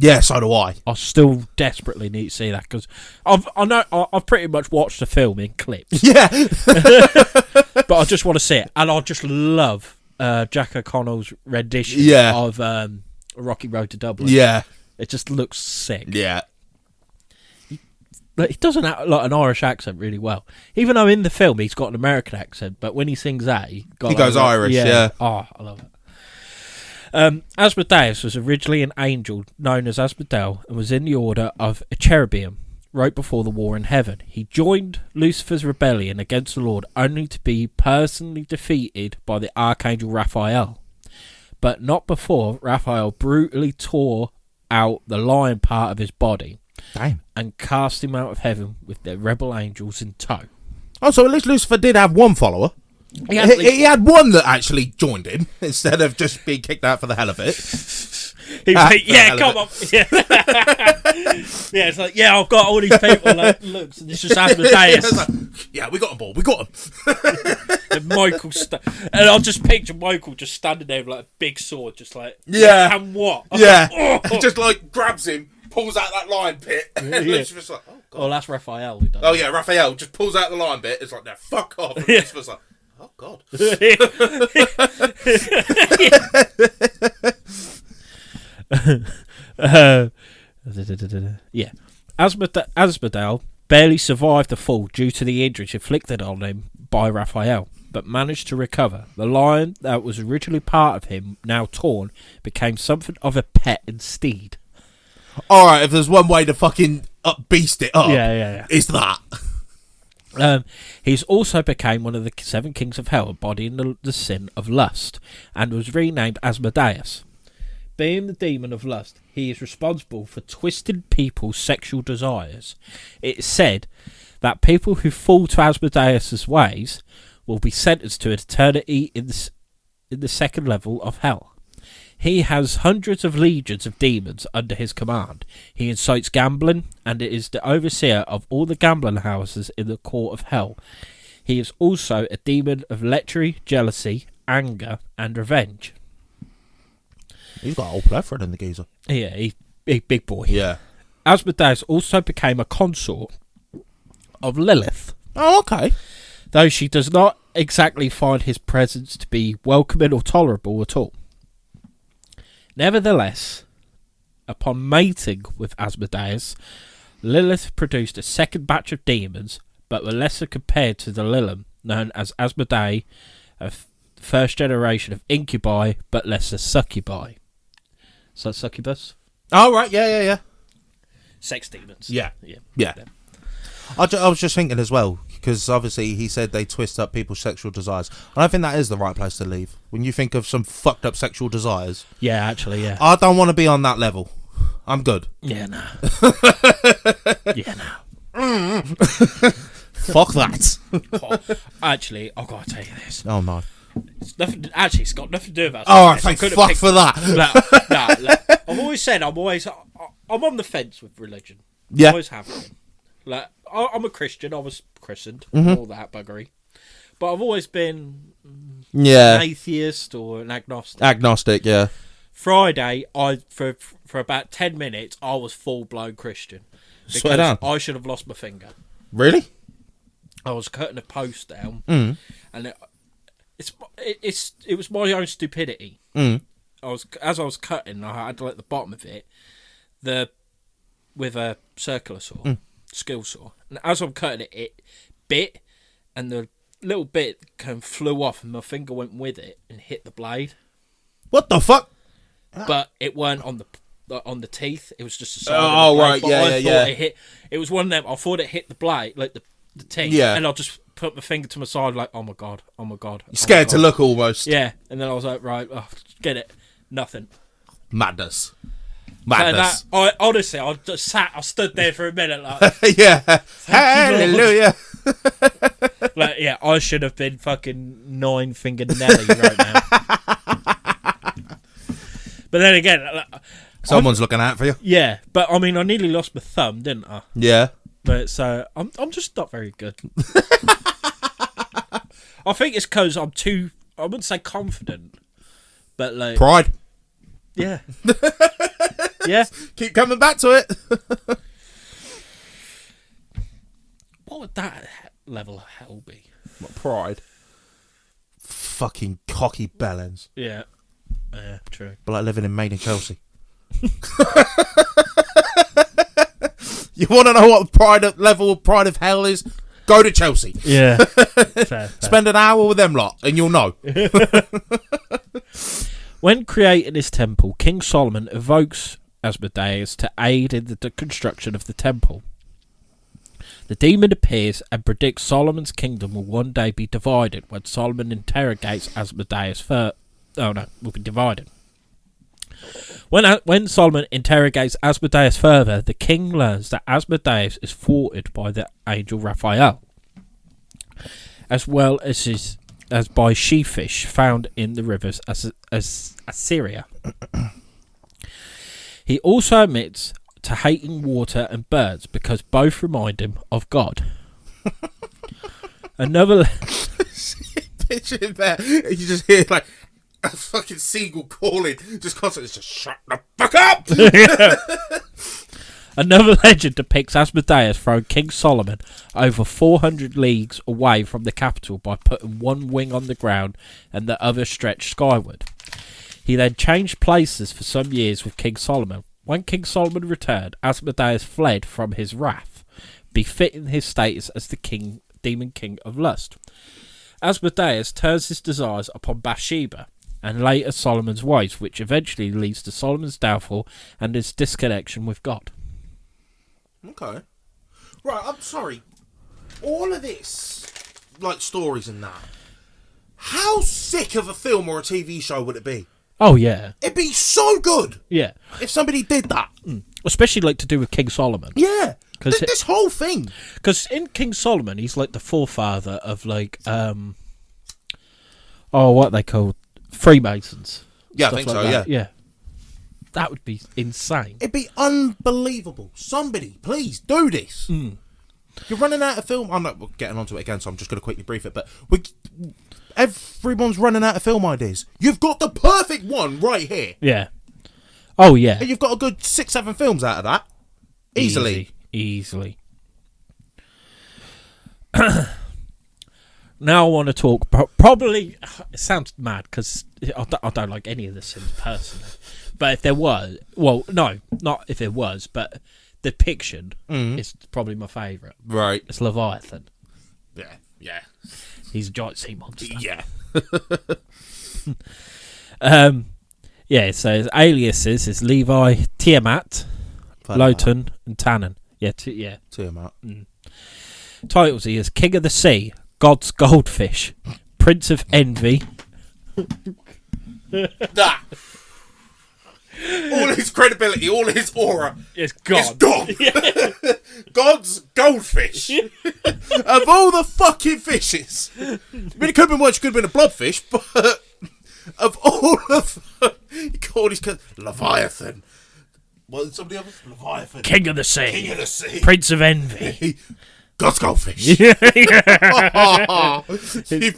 Yeah, so do I. I still desperately need to see that because I've pretty much watched the film in clips. Yeah. But I just want to see it, and I just love Jack O'Connell's rendition of Rocky Road to Dublin. Yeah. It just looks sick. Yeah. He doesn't have like an Irish accent really well, even though in the film he's got an American accent. But when he sings that, he goes Irish. Yeah. Oh, I love it. Asmodeus was originally an angel known as Asmodel and was in the order of a cherubim right before the war in heaven. He joined Lucifer's rebellion against the Lord only to be personally defeated by the archangel Raphael, but not before Raphael brutally tore out the lion part of his body. Damn. And cast him out of heaven with the rebel angels in tow. Oh, so at least Lucifer did have one follower. He had one that actually joined him instead of just being kicked out for the hell of it. He's like, yeah, come on. Yeah. Yeah, it's like, yeah, I've got all these people. Like, look, so this is Asmodeus. Like, yeah, we got them all. We got them. And Michael, and I'll just picture Michael just standing there with like a big sword, just like, yeah, and what? Yeah, like, he just like grabs him, pulls out that lion pit, and Lucifer's like, oh god. Oh, that's Raphael who does. Oh yeah, Raphael just pulls out the lion bit. It's like, no, fuck off. And Lucifer's like, oh god. Yeah, Asmodel barely survived the fall due to the injuries inflicted on him by Raphael, but managed to recover. The lion that was originally part of him, now torn, became something of a pet instead. Alright, if there's one way to fucking beast it up, yeah. it's that. He's also became one of the 7 kings of hell, embodying the sin of lust, and was renamed Asmodeus. Being the demon of lust, he is responsible for twisting people's sexual desires. It is said that people who fall to Asmodeus' ways will be sentenced to eternity in the second level of hell. He has hundreds of legions of demons under his command. He incites gambling and is the overseer of all the gambling houses in the court of hell. He is also a demon of lechery, jealousy, anger, and revenge. He's got a whole plethora in the geezer. Yeah, he's big boy. Yeah. Asmodeus also became a consort of Lilith. Oh, okay. Though she does not exactly find his presence to be welcoming or tolerable at all. Nevertheless, upon mating with Asmodeus, Lilith produced a second batch of demons, but were lesser compared to the Lilith known as Asmodei, a first generation of incubi, but lesser succubi. So succubus? Oh, right, yeah. Sex demons. Yeah. I was just thinking as well, because obviously he said they twist up people's sexual desires. I don't think that is the right place to leave. When you think of some fucked up sexual desires. Yeah, actually, yeah. I don't want to be on that level. I'm good. Yeah, no. Yeah, no. Fuck that. Actually, I've got to tell you this. Oh, no. It's nothing. Actually, it's got nothing to do with that. Oh, thank fuck for that. Look, I've always said I'm on the fence with religion. Yeah. Always have been. Like, I'm a Christian. I was christened. All that buggery. But I've always been an atheist or an agnostic. Agnostic, yeah. Friday, for about 10 minutes, I was full blown Christian. Swear down. I should have lost my finger. Really? I was cutting a post down, and it was my own stupidity. As I was cutting, I had to let the bottom of it, with a circular saw, skill saw, and as I'm cutting it, it bit, and the little bit flew off, and my finger went with it and hit the blade. What the fuck? But it weren't on the teeth. It was just a side. Oh, of the blade. right, But yeah. It was one of them. I thought it hit the blade, like the teeth. Yeah. And I just put my finger to my side, like, oh my god. You're scared to look almost. Yeah. And then I was like, right, get it. Nothing. Madness. And I just I stood there for a minute, like, yeah. Hallelujah. like, yeah, I should have been fucking 9-fingered Nelly right now. But then again, someone's looking out for you. Yeah, but I mean, I nearly lost my thumb, didn't I? Yeah. But so I'm just not very good. I think it's because I'm too. I wouldn't say confident, but like pride. Yeah. Yeah. Keep coming back to it. What would that level of hell be? What, pride? Fucking cocky bellends. Yeah. Yeah, true. But like living in Maine and Chelsea. You want to know what level of pride of hell is? Go to Chelsea. Yeah. Fair. Spend an hour with them lot and you'll know. When creating his temple, King Solomon evokes Asmodeus to aid in the construction of the temple. The demon appears and predicts Solomon's kingdom will one day be divided when Solomon interrogates Asmodeus will be divided. When Solomon interrogates Asmodeus further, the king learns that Asmodeus is thwarted by the angel Raphael, as well as by she-fish found in the rivers as Assyria. He also admits to hating water and birds because both remind him of God. Another picture him there, you just hear like a fucking seagull calling, just constantly, just shut the fuck up. Another legend depicts Asmodeus throwing King Solomon over 400 leagues away from the capital by putting one wing on the ground and the other stretched skyward. He then changed places for some years with King Solomon. When King Solomon returned, Asmodeus fled from his wrath, befitting his status as the demon king of lust. Asmodeus turns his desires upon Bathsheba and later Solomon's wives, which eventually leads to Solomon's downfall and his disconnection with God. Okay. Right, I'm sorry. All of this, like stories and that, how sick of a film or a TV show would it be? Oh, yeah. It'd be so good. Yeah. If somebody did that. Especially, like, to do with King Solomon. Yeah. This whole thing. Because in King Solomon, he's, like, the forefather of, like, what are they called? Freemasons. Yeah, I think so, that. Yeah. That would be insane. It'd be unbelievable. Somebody, please do this. You're running out of film. I'm not getting onto it again, so I'm just going to quickly brief it. But everyone's running out of film ideas. You've got the perfect one right here. Yeah. Oh, yeah. And you've got a good 6-7 films out of that. Easily. Easily. Now I want to talk. Probably, it sounds mad because I don't like any of the Sims personally. But if there was, well, no, not if it was, but the depiction is probably my favourite. Right. It's Leviathan. Yeah. He's a giant sea monster. Yeah. Yeah, so his aliases is Levi, Tiamat, Lotan, and Tannen. Yeah, Tiamat. Titles: he is King of the Sea, God's Goldfish, Prince of Envy. That. All his credibility, all his aura is gone. It's gone. Yeah. God's goldfish. Of all the fucking fishes. I mean, it could have been worse. It could have been a bloodfish, but of all of he called his Leviathan. What did somebody else? Leviathan. King of the Sea. King of the Sea. Prince of Envy. God's goldfish. You've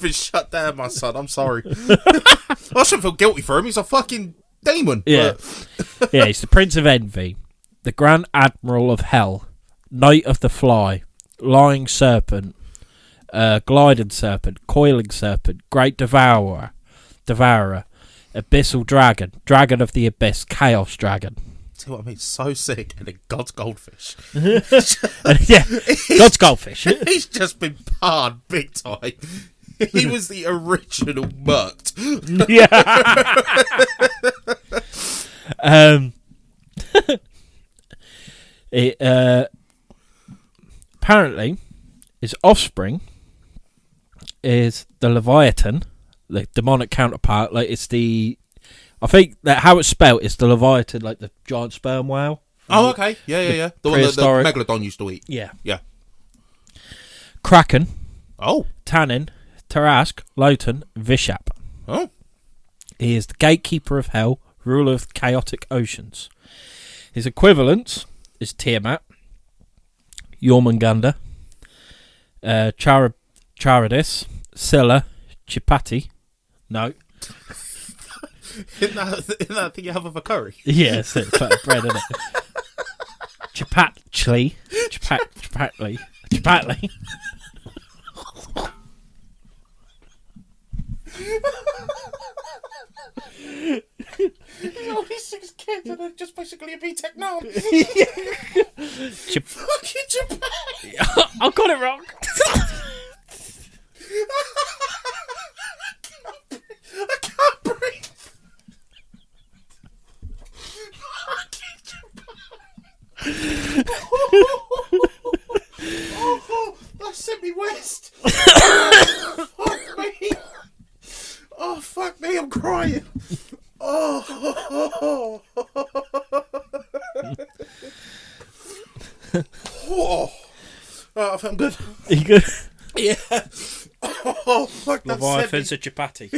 been shut down, my son. I'm sorry. I shouldn't feel guilty for him. He's a fucking demon. Yeah. Yeah, he's the Prince of Envy, the Grand Admiral of Hell, Knight of the Fly, Lying Serpent, Gliding Serpent, Coiling Serpent, Great Devourer, Abyssal Dragon, Dragon of the Abyss, Chaos Dragon. See what I mean? So sick. And then God's goldfish. Yeah, God's goldfish. He's just been parred big time. He was the original murked. Yeah. Apparently, his offspring is the Leviathan, the demonic counterpart. Like it's the, I think that how it's spelled is the Leviathan, like the giant sperm whale. Oh, okay. Yeah. The one that the Megalodon used to eat. Yeah. Kraken. Oh. Tannen, Tarask, Lotan, Vishap. Oh. He is the gatekeeper of hell, ruler of chaotic oceans. His equivalent is Tiamat, Jormungandr, Charadis, Scylla, Chipati. No. Isn't that thing you have with a curry? Yes, it's like bread, isn't it? Chipatli. All these 6 kids and they're just basically a BTEC now. Fucking Japan. I got it wrong. I can't breathe. Oh, that sent me west. Fuck me. Oh, fuck me, I'm crying. Oh. Oh. I think I'm good. Are you good? Yeah. Oh, fuck, that Leviathan's a chapati.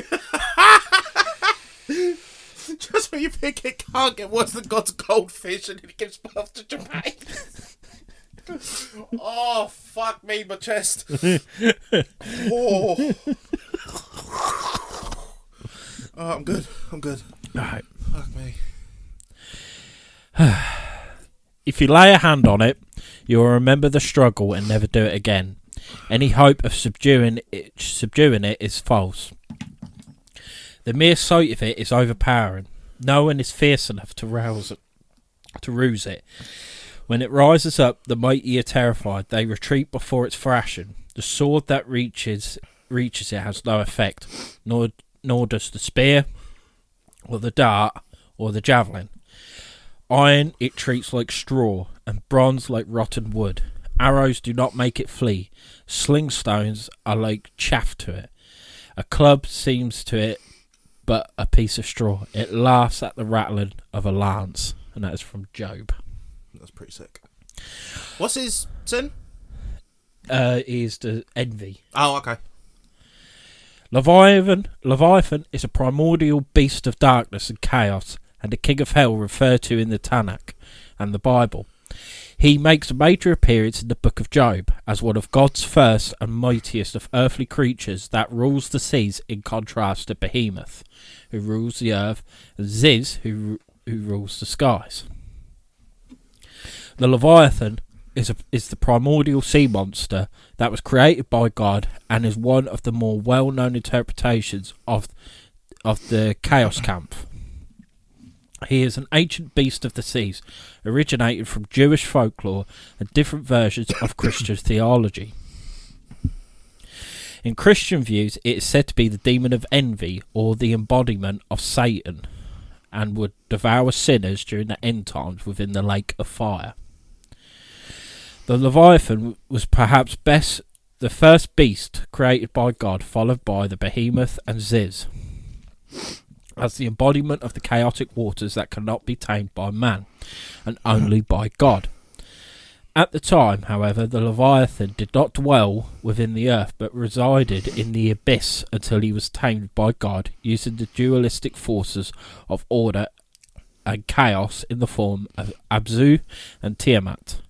Just when you think it can't get worse than God's goldfish and it gives birth to Japan. Oh, fuck me, my chest. Oh. Oh, I'm good. Alright. Fuck me. If you lay a hand on it, you will remember the struggle and never do it again. Any hope of subduing it is false. The mere sight of it is overpowering. No one is fierce enough to rouse it. When it rises up, the mighty are terrified. They retreat before its thrashing. The sword that reaches it has no effect, nor does the spear, or the dart, or the javelin. Iron it treats like straw, and bronze like rotten wood. Arrows do not make it flee. Sling stones are like chaff to it. A club seems to it but a piece of straw. It laughs at the rattling of a lance. And that is from Job. That's pretty sick. What's his sin? Is the envy. Oh, okay. Leviathan is a primordial beast of darkness and chaos, and the king of hell referred to in the Tanakh and the Bible. He makes a major appearance in the book of Job as one of God's first and mightiest of earthly creatures that rules the seas, in contrast to Behemoth, who rules the earth, and Ziz, who rules the skies. The Leviathan is the primordial sea monster that was created by God and is one of the more well-known interpretations of the Chaos Camp. He is an ancient beast of the seas, originated from Jewish folklore and different versions of Christian theology. In Christian views, it is said to be the demon of envy, or the embodiment of Satan, and would devour sinners during the end times within the lake of fire. The Leviathan was perhaps the first beast created by God, followed by the Behemoth and Ziz, as the embodiment of the chaotic waters that cannot be tamed by man, and only by God. At the time, however, the Leviathan did not dwell within the earth, but resided in the abyss until he was tamed by God, using the dualistic forces of order and chaos in the form of Abzu and Tiamat.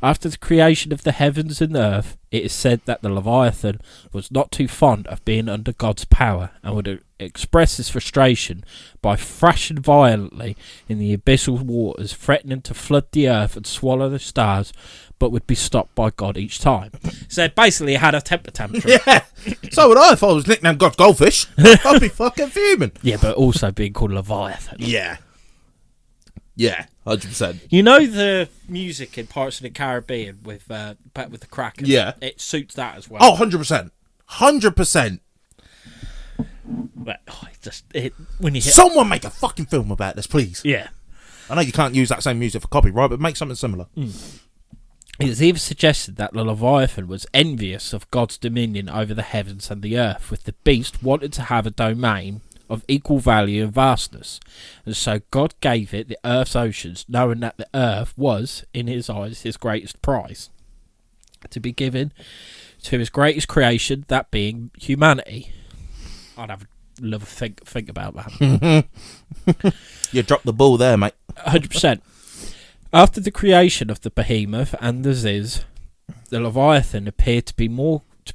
After the creation of the heavens and earth, it is said that the Leviathan was not too fond of being under God's power, and would express his frustration by thrashing violently in the abyssal waters, threatening to flood the earth and swallow the stars, but would be stopped by God each time. So basically it had a temper tantrum. Yeah, so would I if I was nicknamed God's Goldfish. I'd be fucking fuming. Yeah, but also being called Leviathan. Yeah, 100%. You know the music in Pirates of the Caribbean with the Kraken? Yeah. It suits that as well. Oh, 100%. 100%. But, when you hit... Someone make a fucking film about this, please. Yeah. I know you can't use that same music for copyright, but make something similar. It is even suggested that the Leviathan was envious of God's dominion over the heavens and the earth, with the beast wanting to have a domain of equal value and vastness, and so God gave it the earth's oceans, knowing that the earth was, in his eyes, his greatest prize, to be given to his greatest creation, that being humanity. I'd have a little think about that. You dropped the ball there, mate. 100%. After the creation of the Behemoth and the Ziz, the Leviathan appeared to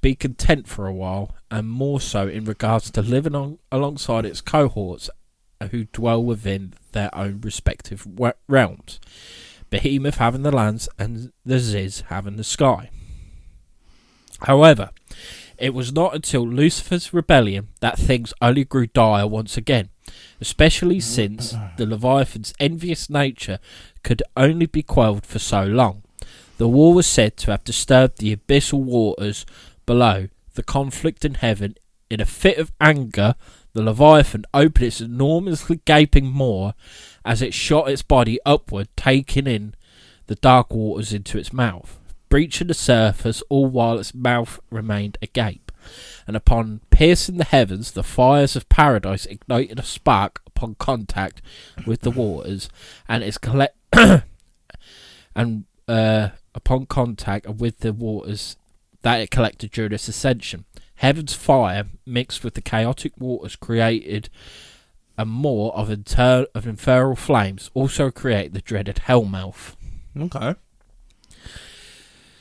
be content for a while, and more so in regards to living alongside its cohorts who dwell within their own respective realms. Behemoth having the lands and the Ziz having the sky. However, it was not until Lucifer's rebellion that things only grew dire once again, especially since the Leviathan's envious nature could only be quelled for so long. The war was said to have disturbed the abyssal waters below. The conflict in heaven, in a fit of anger, the Leviathan opened its enormously gaping maw as it shot its body upward, taking in the dark waters into its mouth, breaching the surface, all while its mouth remained agape. And upon piercing the heavens, the fires of paradise ignited a spark upon contact with the waters, and upon contact with the waters that it collected during its ascension. Heaven's fire mixed with the chaotic waters created a maw of infernal flames, also create the dreaded Hellmouth. Okay.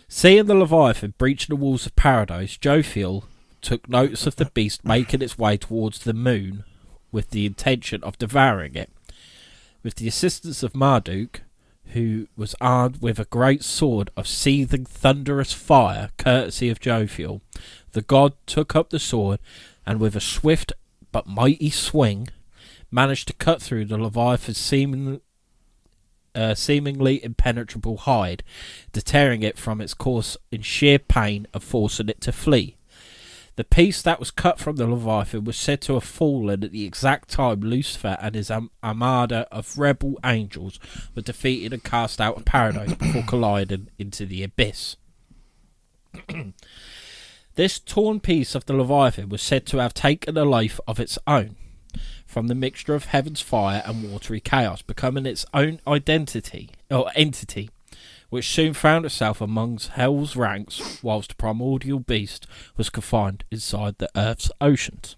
Seeing the Leviathan breaching the walls of paradise, Jophiel took notice of the beast making its way towards the moon with the intention of devouring it. With the assistance of Marduk, who was armed with a great sword of seething thunderous fire, courtesy of Jophiel, the god took up the sword and with a swift but mighty swing managed to cut through the Leviathan's seemingly impenetrable hide, deterring it from its course in sheer pain and forcing it to flee. The piece that was cut from the Leviathan was said to have fallen at the exact time Lucifer and his armada of rebel angels were defeated and cast out of paradise before colliding into the abyss. This torn piece of the Leviathan was said to have taken a life of its own, from the mixture of heaven's fire and watery chaos, becoming its own identity or entity, which soon found itself amongst hell's ranks, whilst the primordial beast was confined inside the earth's oceans.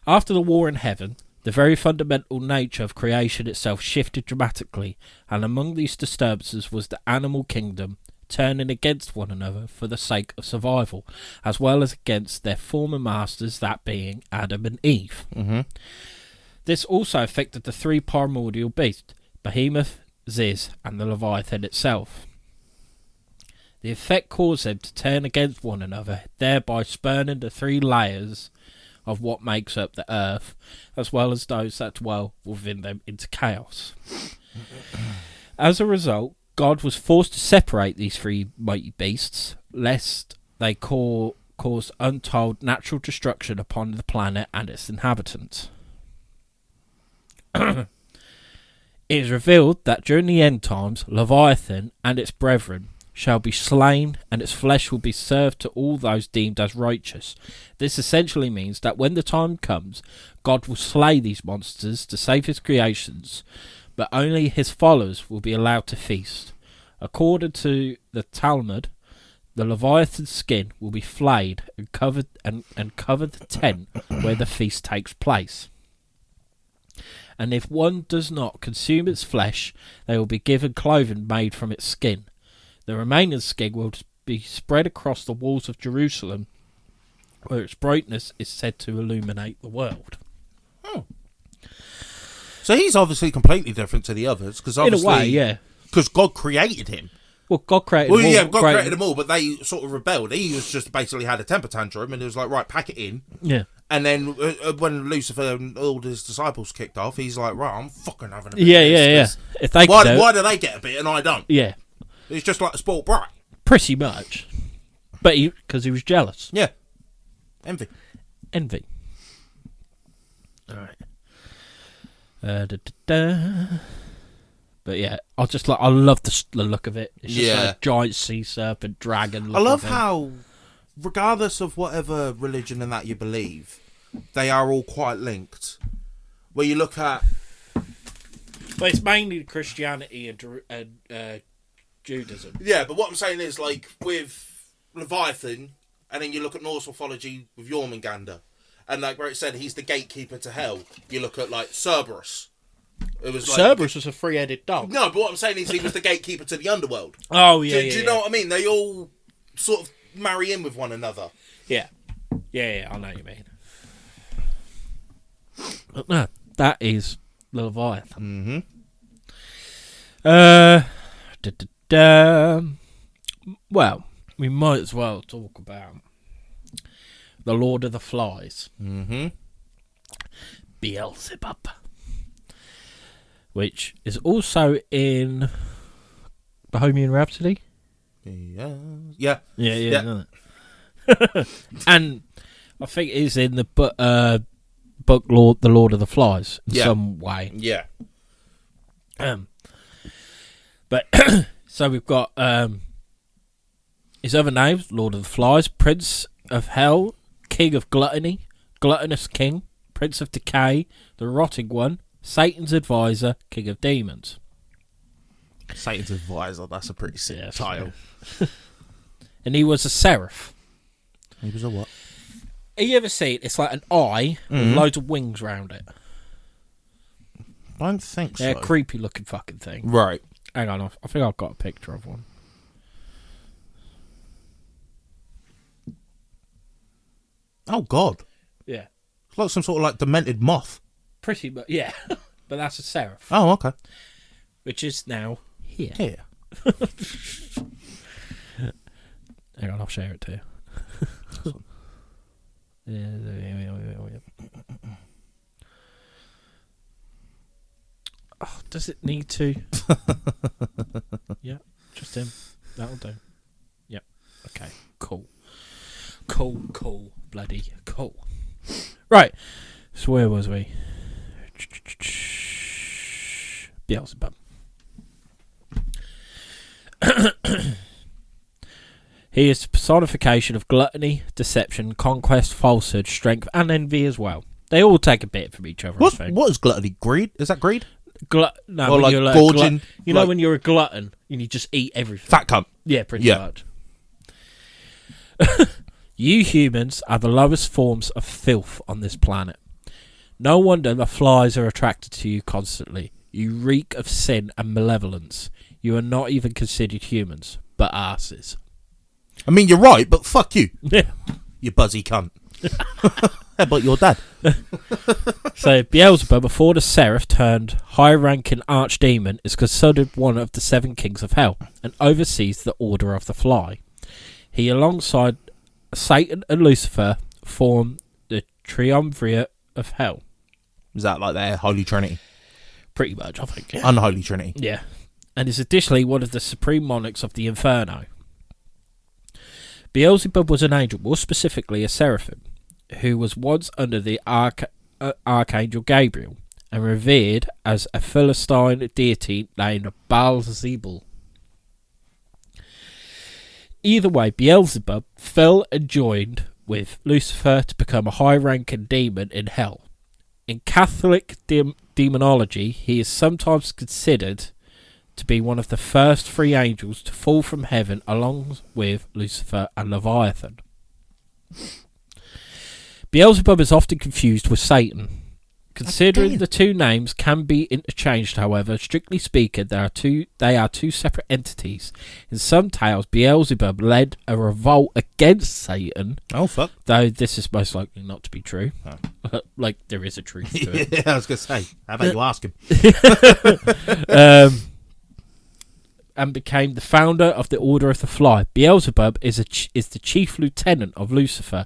After the war in heaven, the very fundamental nature of creation itself shifted dramatically, and among these disturbances was the animal kingdom turning against one another for the sake of survival, as well as against their former masters, that being Adam and Eve. Mm-hmm. This also affected the three primordial beasts, Behemoth, Ziz, and the Leviathan itself. The effect caused them to turn against one another, thereby spurning the three layers of what makes up the earth, as well as those that dwell within them, into chaos. As a result, God was forced to separate these three mighty beasts, lest they cause untold natural destruction upon the planet and its inhabitants. It is revealed that during the end times, Leviathan and its brethren shall be slain, and its flesh will be served to all those deemed as righteous. This essentially means that when the time comes, God will slay these monsters to save his creations, but only his followers will be allowed to feast. According to the Talmud, the Leviathan's skin will be flayed and cover the tent where the feast takes place. And if one does not consume its flesh, they will be given clothing made from its skin. The remaining skin will be spread across the walls of Jerusalem, where its brightness is said to illuminate the world. Oh. So he's obviously completely different to the others, because obviously, in a way, yeah, because God created him. Well, God created. Well, them all, yeah, God created them all, but they sort of rebelled. He was just basically had a temper tantrum, and it was like, right, pack it in. Yeah. And then when Lucifer and all his disciples kicked off, he's like, right, I'm fucking having a bit Yeah, of this, yeah, 'cause yeah. If they why do they get a bit and I don't? Yeah. It's just like a sport brat. Pretty much. But because he was jealous. Yeah. Envy. Alright. But yeah, I love the look of it. It's just like a giant sea serpent dragon. I love how, regardless of whatever religion and that you believe, they are all quite linked. Where you look at... Well, it's mainly Christianity and Judaism. Yeah, but what I'm saying is, like, with Leviathan, and then you look at Norse mythology with Jormungandr, and like where it said he's the gatekeeper to hell, you look at, like, Cerberus. It was like, Cerberus was a three-headed dog. No, but what I'm saying is he was the gatekeeper to the underworld. Oh, yeah, Do you know what I mean? They all sort of marry in with one another. Yeah. Yeah, I know what you mean. But no, that is the Leviathan. Well, we might as well talk about the Lord of the Flies. Beelzebub. Which is also in Bohemian Rhapsody. Yeah. And I think it is in the book The Lord of the Flies in some way. Yeah. But so we've got his other names: Lord of the Flies, Prince of Hell, King of Gluttony, Gluttonous King, Prince of Decay, the Rotting One, Satan's Advisor, King of Demons. Satan's Advisor, that's a pretty sick title. And he was a seraph. He was a what? Have you ever seen it? It's like an eye with loads of wings round it. I don't think so. Yeah, creepy looking fucking thing. Right. Hang on, I think I've got a picture of one. Oh, God. Yeah. It's like some sort of like demented moth. Pretty much, yeah. But that's a seraph. Oh, okay. Which is now here. Here. Hang on, I'll share it too. Oh, does it need to? Yeah, just him. That'll do. Yep. Okay. Cool. Bloody cool. Right. So where was we? Beelzebub. He is the personification of gluttony, deception, conquest, falsehood, strength, and envy as well. They all take a bit from each other. What is gluttony? Greed? Is that greed? No, Or when like you're gorging, you know like- when you're a glutton and you just eat everything. Fat cunt. Yeah, pretty Yeah. much. You humans are the lowest forms of filth on this planet. No wonder the flies are attracted to you constantly. You reek of sin and malevolence. You are not even considered humans, but asses. I mean, you're right, but fuck you. Yeah. You buzzy cunt. How about your dad? So Beelzebub, before the seraph turned high-ranking archdemon, is considered one of the 7 kings of hell and oversees the Order of the Fly. He, alongside Satan and Lucifer, form the triumvirate of hell. Is that like their Holy Trinity? Pretty much, I think. Unholy Trinity. Yeah. And is additionally one of the supreme monarchs of the Inferno. Beelzebub was an angel, more specifically a seraphim, who was once under the Archangel Gabriel and revered as a Philistine deity named Baal-zebul. Either way, Beelzebub fell and joined with Lucifer to become a high-ranking demon in hell. In Catholic demonology, he is sometimes considered to be one of the first 3 angels to fall from heaven along with Lucifer and Leviathan. Beelzebub is often confused with Satan. Considering the 2 names can be interchanged, however, strictly speaking, they are two separate entities. In some tales, Beelzebub led a revolt against Satan. Oh, fuck. Though this is most likely not to be true. Oh. Like, there is a truth to it. Yeah, I was going to say. How about you ask him? And became the founder of the Order of the Fly. Beelzebub is the chief lieutenant of Lucifer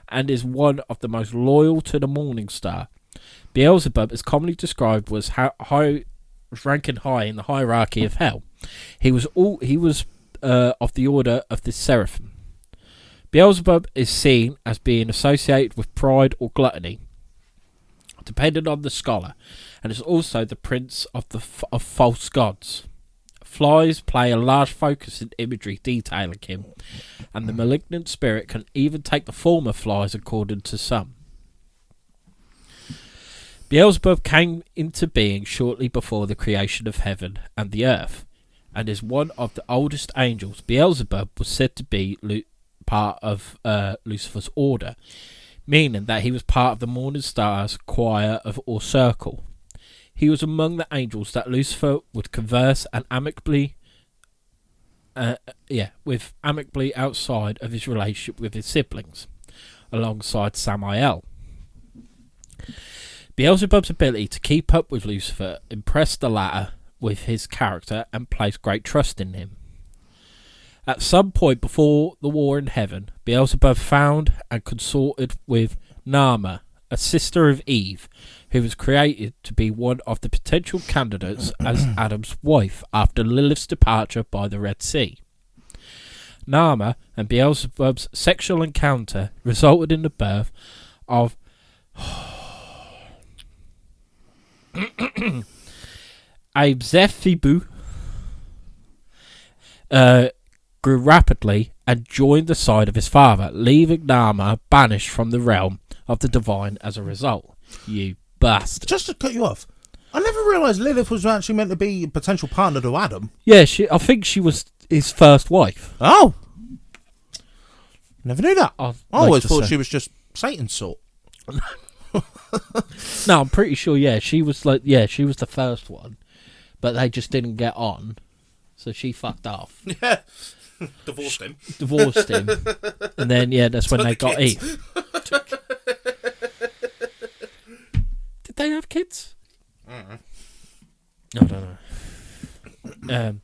and is one of the most loyal to the Morning Star. Beelzebub is commonly described as ranking high in the hierarchy of hell. He was of the order of the seraphim. Beelzebub is seen as being associated with pride or gluttony, depending on the scholar, and is also the prince of false gods. Flies play a large focus in imagery detailing him, and the malignant spirit can even take the form of flies according to some. Beelzebub came into being shortly before the creation of heaven and the earth, and is one of the oldest angels. Beelzebub was said to be part of Lucifer's order, meaning that he was part of the Morning Star's choir or circle. He was among the angels that Lucifer would converse and amicably outside of his relationship with his siblings, alongside Samael. Beelzebub's ability to keep up with Lucifer impressed the latter with his character and placed great trust in him. At some point before the war in heaven, Beelzebub found and consorted with Naama, a sister of Eve, who was created to be one of the potential candidates as Adam's wife after Lilith's departure by the Red Sea. Naama and Beelzebub's sexual encounter resulted in the birth of Abzephibu, grew rapidly and joined the side of his father, leaving Naama banished from the realm of the divine as a result. You bastard. Just to cut you off, I never realised Lilith was actually meant to be a potential partner to Adam. Yeah, I think she was his first wife. Oh! Never knew that. I I'd always like to thought say. she was just Satan's sort. No, I'm pretty sure, she was the first one, but they just didn't get on, so she fucked off. Yeah. Divorced him. And then, that's when they got kids. Eve. Did they have kids? I don't know.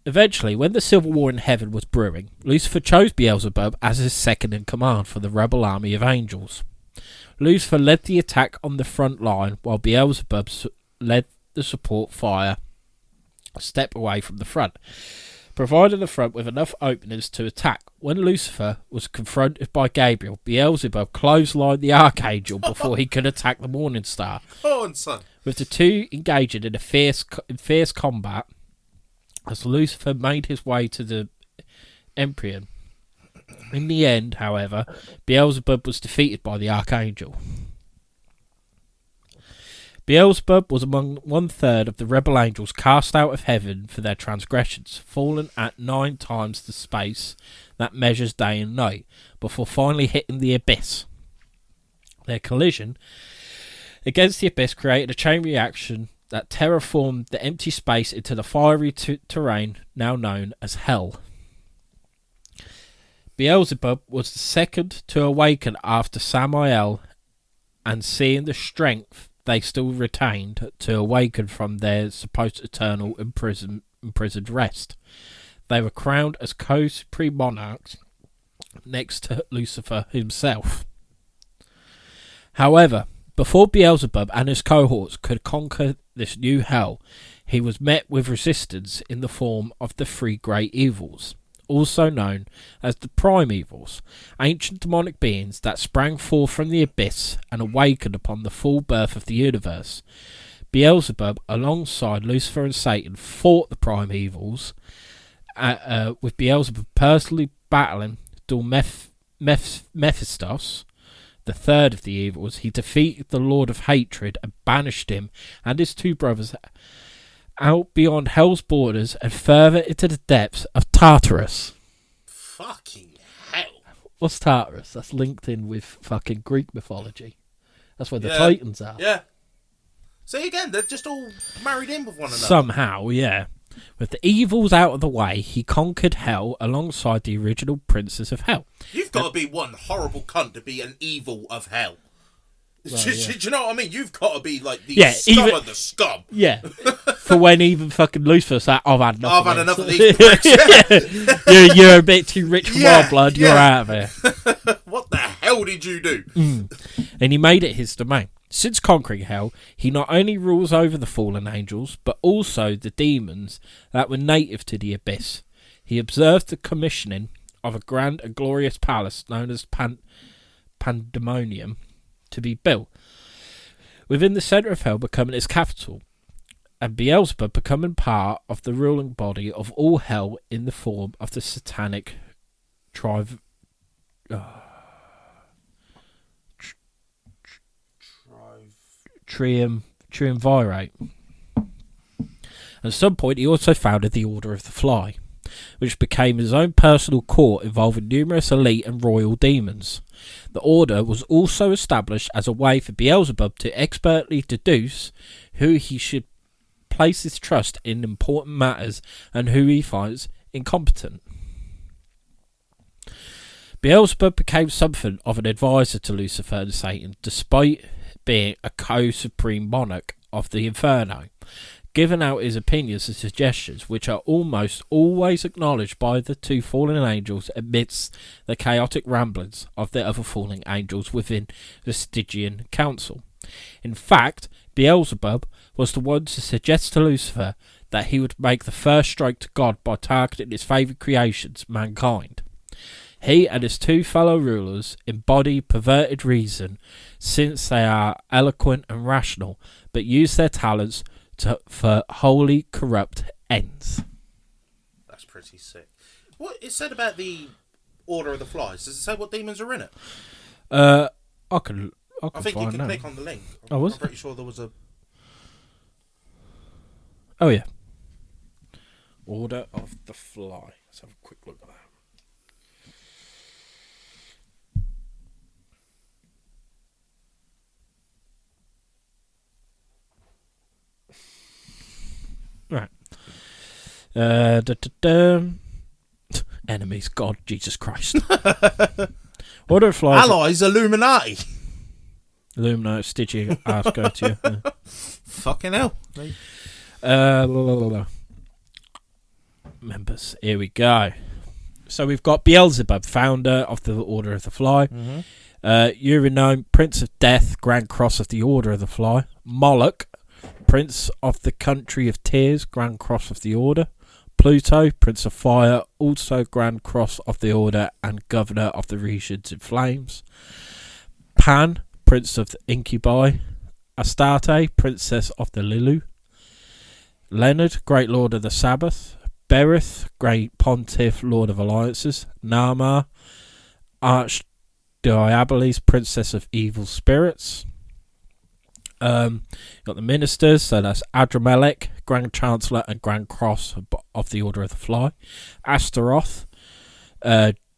Eventually, when the civil war in heaven was brewing, Lucifer chose Beelzebub as his second in command for the rebel army of angels. Lucifer led the attack on the front line, while Beelzebub led the support fire a step away from the front, providing the front with enough openings to attack. When Lucifer was confronted by Gabriel, Beelzebub clotheslined the Archangel before he could attack the Morning Star. Oh, and son. With the two engaging in a fierce combat, as Lucifer made his way to the Empyrean. In the end, however, Beelzebub was defeated by the Archangel. Beelzebub was among 1/3 of the rebel angels cast out of heaven for their transgressions, fallen at 9 times the space that measures day and night, before finally hitting the abyss. Their collision against the abyss created a chain reaction that terraformed the empty space into the fiery terrain now known as Hell. Beelzebub was the second to awaken after Samael, and seeing the strength they still retained to awaken from their supposed eternal imprisoned rest. They were crowned as co-supreme monarchs next to Lucifer himself. However, before Beelzebub and his cohorts could conquer this new hell, he was met with resistance in the form of the 3 great evils, also known as the prime evils, ancient demonic beings that sprang forth from the abyss and awakened upon the full birth of the universe. Beelzebub, alongside Lucifer and Satan, fought the prime evils, with Beelzebub personally battling Mephistos, the third of the evils. He defeated the Lord of Hatred and banished him and his 2 brothers out beyond Hell's borders and further into the depths of Tartarus. Fucking hell. What's Tartarus? That's linked in with fucking Greek mythology. That's where the Titans are. Yeah. See, again, they're just all married in with one another. Somehow, yeah. With the evils out of the way, he conquered Hell alongside the original princes of Hell. You've got to be one horrible cunt to be an evil of Hell. Well, do yeah. you know what I mean? You've got to be like the scum of the scum. Yeah. For when even fucking Lucifer said, I've had enough I've of had enough of this." these pricks. Yeah. You're a bit too rich for my blood. You're out of here. What the hell did you do? And he made it his domain. Since conquering Hell, he not only rules over the fallen angels, but also the demons that were native to the abyss. He observed the commissioning of a grand and glorious palace known as Pandemonium to be built within the centre of Hell, becoming its capital, and Beelzebub becoming part of the ruling body of all Hell in the form of the satanic triumvirate. At some point, he also founded the Order of the Fly, which became his own personal court involving numerous elite and royal demons. The Order was also established as a way for Beelzebub to expertly deduce who he should place his trust in important matters and who he finds incompetent. Beelzebub became something of an advisor to Lucifer and Satan, despite being a co-supreme monarch of the Inferno, giving out his opinions and suggestions, which are almost always acknowledged by the 2 fallen angels amidst the chaotic ramblings of the other fallen angels within the Stygian Council. In fact, Beelzebub was the one to suggest to Lucifer that he would make the first strike to God by targeting his favourite creations, mankind. He and his 2 fellow rulers embody perverted reason, since they are eloquent and rational, but use their talents for wholly corrupt ends. That's pretty sick. What it said about the Order of the Flies? Does it say what demons are in it? I think think you can click on the link. I'm pretty sure there was a... Oh yeah. Order of the Fly. Let's have a quick look at that. Right. Enemies, God, Jesus Christ. Order of Flies. Allies, Illuminati. Illuminati, Stygian, ass go to you. Yeah. Fucking hell. Members, here we go. So we've got Beelzebub, founder of the Order of the Fly. Mm-hmm. Euronome, Prince of Death, Grand Cross of the Order of the Fly. Moloch, Prince of the Country of Tears, Grand Cross of the Order. Pluto, Prince of Fire, also Grand Cross of the Order and Governor of the Regions in Flames. Pan, Prince of the Incubi. Astarte, Princess of the Lilu. Leonard, Great Lord of the Sabbath. Berith, Great Pontiff, Lord of Alliances. Nama, Archdiabolis, Princess of Evil Spirits. Got the ministers, so that's Adramelech, Grand Chancellor and Grand Cross of the Order of the Fly. Astaroth,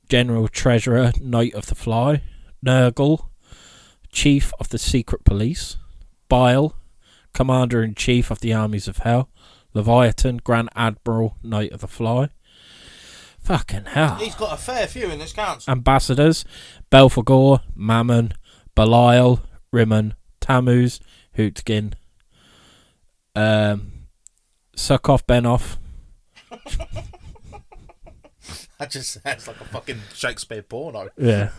General Treasurer, Knight of the Fly. Nurgle, Chief of the Secret Police. Bile, Commander-in-Chief of the Armies of Hell. Leviathan, Grand Admiral, Knight of the Fly. Fucking hell. He's got a fair few in this council. Ambassadors, Belphegor, Mammon, Belial, Rimmon, Tammuz, Hootgin, Suckoff Benoff. That just sounds like a fucking Shakespeare porno. Yeah.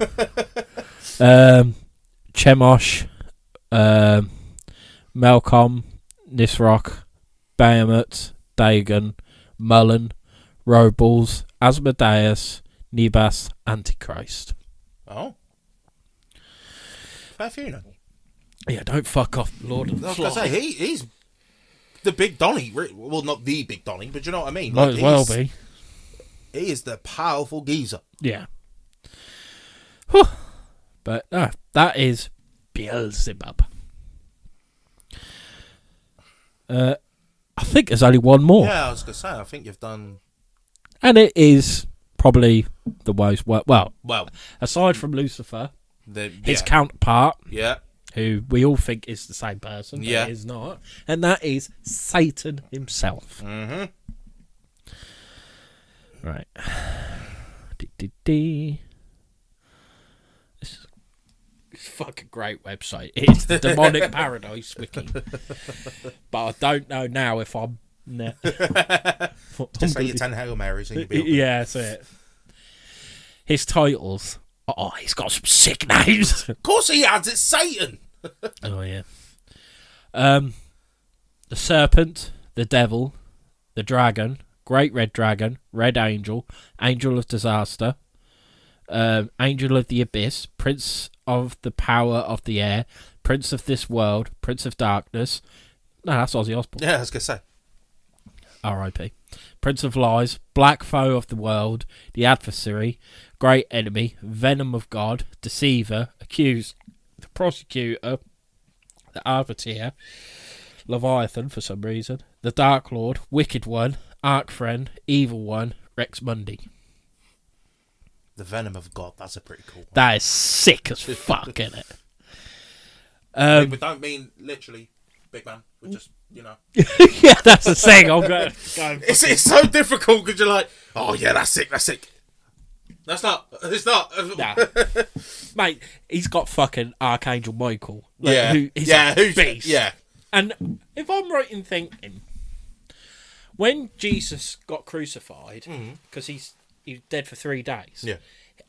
Chemosh, Melcom, Nisroch, Bahamut, Dagon, Mullen, Robles, Asmodeus, Nebas, Antichrist. Oh. Fair few, no? Yeah, don't fuck off, Lord of the Fly. I was going to say, he's the Big Donny. Well, not the Big Donny, but you know what I mean? Might as well be. He is the powerful geezer. Yeah. Whew. But no, that is Beelzebub. I think there's only one more. Yeah, I was going to say, I think you've done... And it is probably the most... Well, Well, aside from Lucifer, his his counterpart, Yeah. who we all think is the same person, but Yeah. is not, and that is Satan himself. Mm-hmm. Right. This is a fucking great website. It's the Demonic Paradise Wiki. But I don't know now if I'm... Nah. Just say your 10 Hail Marys and you'll be Yeah, that's it. His titles... Oh, he's got some sick names. Of course he has, it's Satan! Oh, yeah. The Serpent, the Devil, the Dragon, Great Red Dragon, Red Angel, Angel of Disaster, Angel of the Abyss, Prince of the Power of the Air, Prince of this World, Prince of Darkness. No, that's Ozzy Osbourne. Yeah, I was going to say. R.I.P. Prince of Lies, Black Foe of the World, the Adversary, Great Enemy, Venom of God, Deceiver, Accused, the Prosecutor, the Arbiter, Leviathan for some reason, the Dark Lord, Wicked One, Arch Friend, Evil One, Rex Mundi. The Venom of God, that's a pretty cool one. That is sick as fuck, isn't it? We don't mean literally big man. We're just, you know. Yeah, that's the thing. I'm going to It's so difficult because you're like, oh yeah, that's sick, that's sick. That's not. It's not. Nah. Mate, he's got fucking Archangel Michael. Yeah. Who's a beast. Yeah. And if I'm right in thinking, when Jesus got crucified, because he was dead for 3 days, Yeah.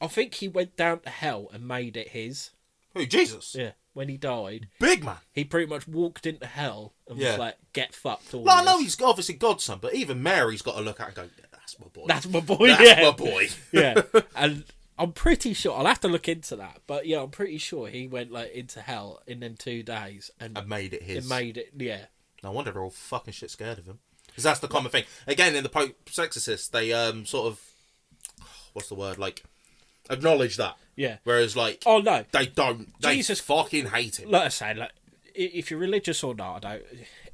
I think he went down to hell and made it his. Who, Jesus? Yeah. When he died, Big man. he pretty much walked into hell and Yeah. was like, get fucked all No, I of know us. he's obviously God's son, but even Mary's got to look at it and go, yeah, that's my boy. That's my boy, That's yeah. my boy. Yeah. And I'm pretty sure, I'll have to look into that, but yeah, I'm pretty sure he went like into hell in them 2 days and made it his. it made it, yeah. No wonder they're all fucking shit scared of him. Because that's the common thing. Again, in the Pope's Exorcist, they sort of, what's the word, like, acknowledge that. Yeah. Whereas, like, Oh no, they don't. They Jesus- fucking hate him. like I say, like if you're religious or not, I don't.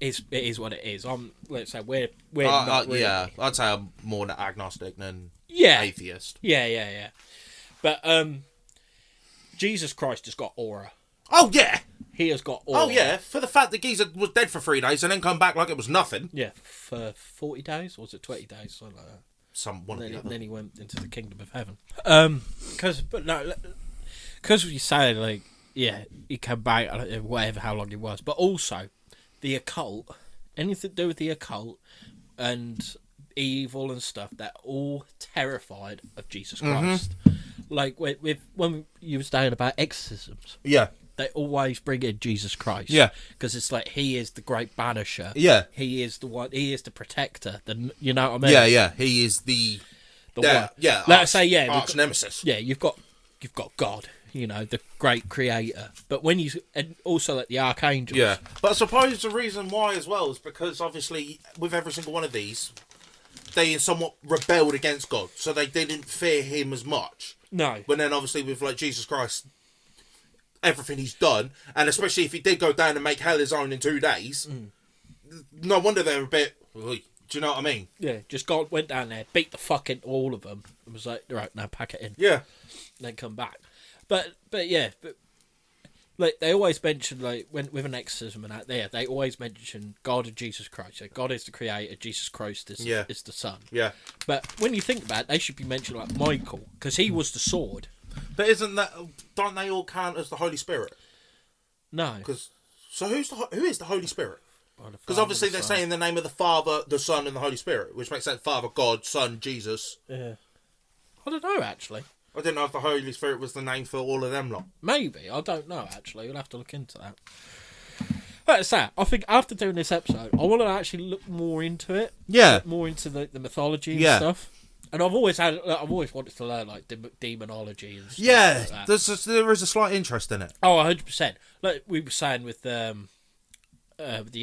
It is what it is. Let's say we're not really. Yeah, I'd say I'm more an agnostic than Yeah. atheist. Yeah. But Jesus Christ has got aura. Oh yeah. He has got aura. Oh yeah. For the fact that Geezer was dead for 3 days and then come back like it was nothing. Yeah, for 40 days or was it 20 days? Something like that. Then he went into the kingdom of heaven. Because you say like, yeah, he came back, whatever, how long it was, but also the occult, anything to do with the occult and evil and stuff, they're all terrified of Jesus Christ. Like when you were saying about exorcisms, Yeah. they always bring in Jesus Christ. Yeah. Because it's like he is the great banisher. Yeah. He is the one. He is the protector. You know what I mean? Yeah. He is the one. Yeah. Let's say arch nemesis. Yeah, you've got God. You know, the great creator. But when and also like the archangels. Yeah. But I suppose the reason why as well is because obviously with every single one of these, they somewhat rebelled against God, so they didn't fear him as much. No. But then obviously with like Jesus Christ, everything he's done, and especially if he did go down and make hell his own in 2 days, no wonder they're a bit... Do you know what I mean? Yeah, just went down there, beat the fuck into all of them, and was like, right, now pack it in. Yeah. Then come back. But like, they always mention, like, with an exorcism and that there, they always mention God and Jesus Christ. So God is the creator, Jesus Christ is the son. Yeah. But when you think about it, they should be mentioned like Michael, because he was the sword. But don't they all count as the Holy Spirit? No. So who is the Holy Spirit? Because obviously they're saying the name of the Father, the Son, and the Holy Spirit, which makes sense. Father, God, Son, Jesus. Yeah. I don't know, actually. I didn't know if the Holy Spirit was the name for all of them lot. Maybe. I don't know, actually. We'll have to look into that. But it's that. I think after doing this episode, I want to actually look more into it. Yeah. More into the mythology and stuff. And I've always wanted to learn, like, demonology and stuff like that. There is a slight interest in it. Oh, 100%. Like we were saying with the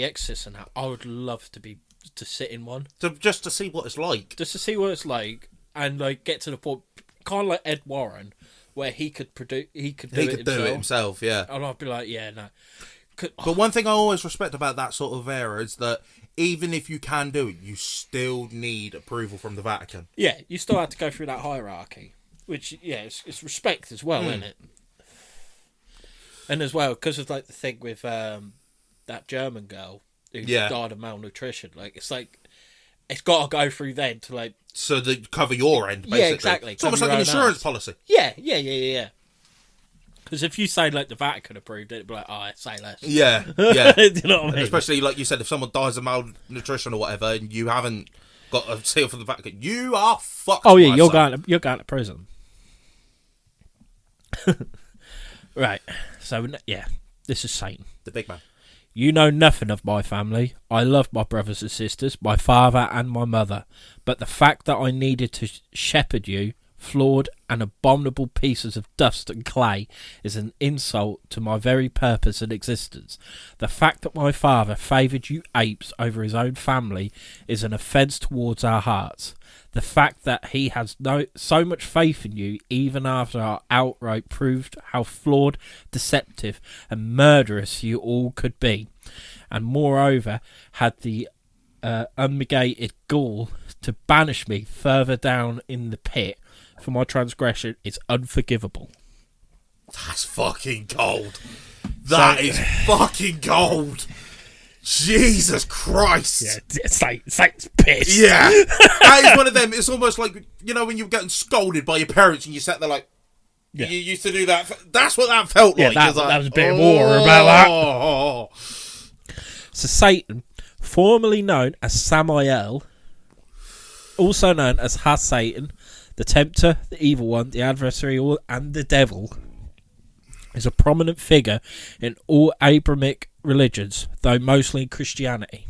Exorcist and that, I would love to sit in one. Just to see what it's like. Just to see what it's like, and like get to the point, kind of like Ed Warren, where he could do it himself. Yeah. And I'd be like, yeah, no. But one thing I always respect about that sort of era is that even if you can do it, you still need approval from the Vatican. Yeah, you still have to go through that hierarchy, which, yeah, it's respect as well, isn't it? And as well, because of like the thing with that German girl who died of malnutrition, like it's got to go through then to like... So they cover your end, basically. Yeah, exactly. It's almost like an insurance policy. Yeah. Because if you say, like, the Vatican approved it, it'd be like, oh, say less. Yeah. Do you know what I mean? Especially, like you said, if someone dies of malnutrition or whatever, and you haven't got a seal from the Vatican, you are fucked. Oh, yeah, you're going to prison. Right. So, yeah, this is Satan. The big man. You know nothing of my family. I love my brothers and sisters, my father and my mother. But the fact that I needed to shepherd you, flawed and abominable pieces of dust and clay, is an insult to my very purpose and existence. The fact that my father favoured you apes over his own family is an offence towards our hearts. The fact that he has so much faith in you, even after our outright proved how flawed, deceptive and murderous you all could be, and moreover had the unmitigated gall to banish me further down in the pit for my transgression, is unforgivable. That's fucking gold. That is fucking gold. Jesus Christ. Yeah, Satan's pissed. Yeah. That is one of them. It's almost like, you know, when you're getting scolded by your parents and you sat there like, you used to do that. That's what that felt like. That was a bit of war about that. So Satan, formerly known as Samael, also known as Ha-Satan, the tempter, the evil one, the adversary, and the devil, is a prominent figure in all Abrahamic religions, though mostly in Christianity.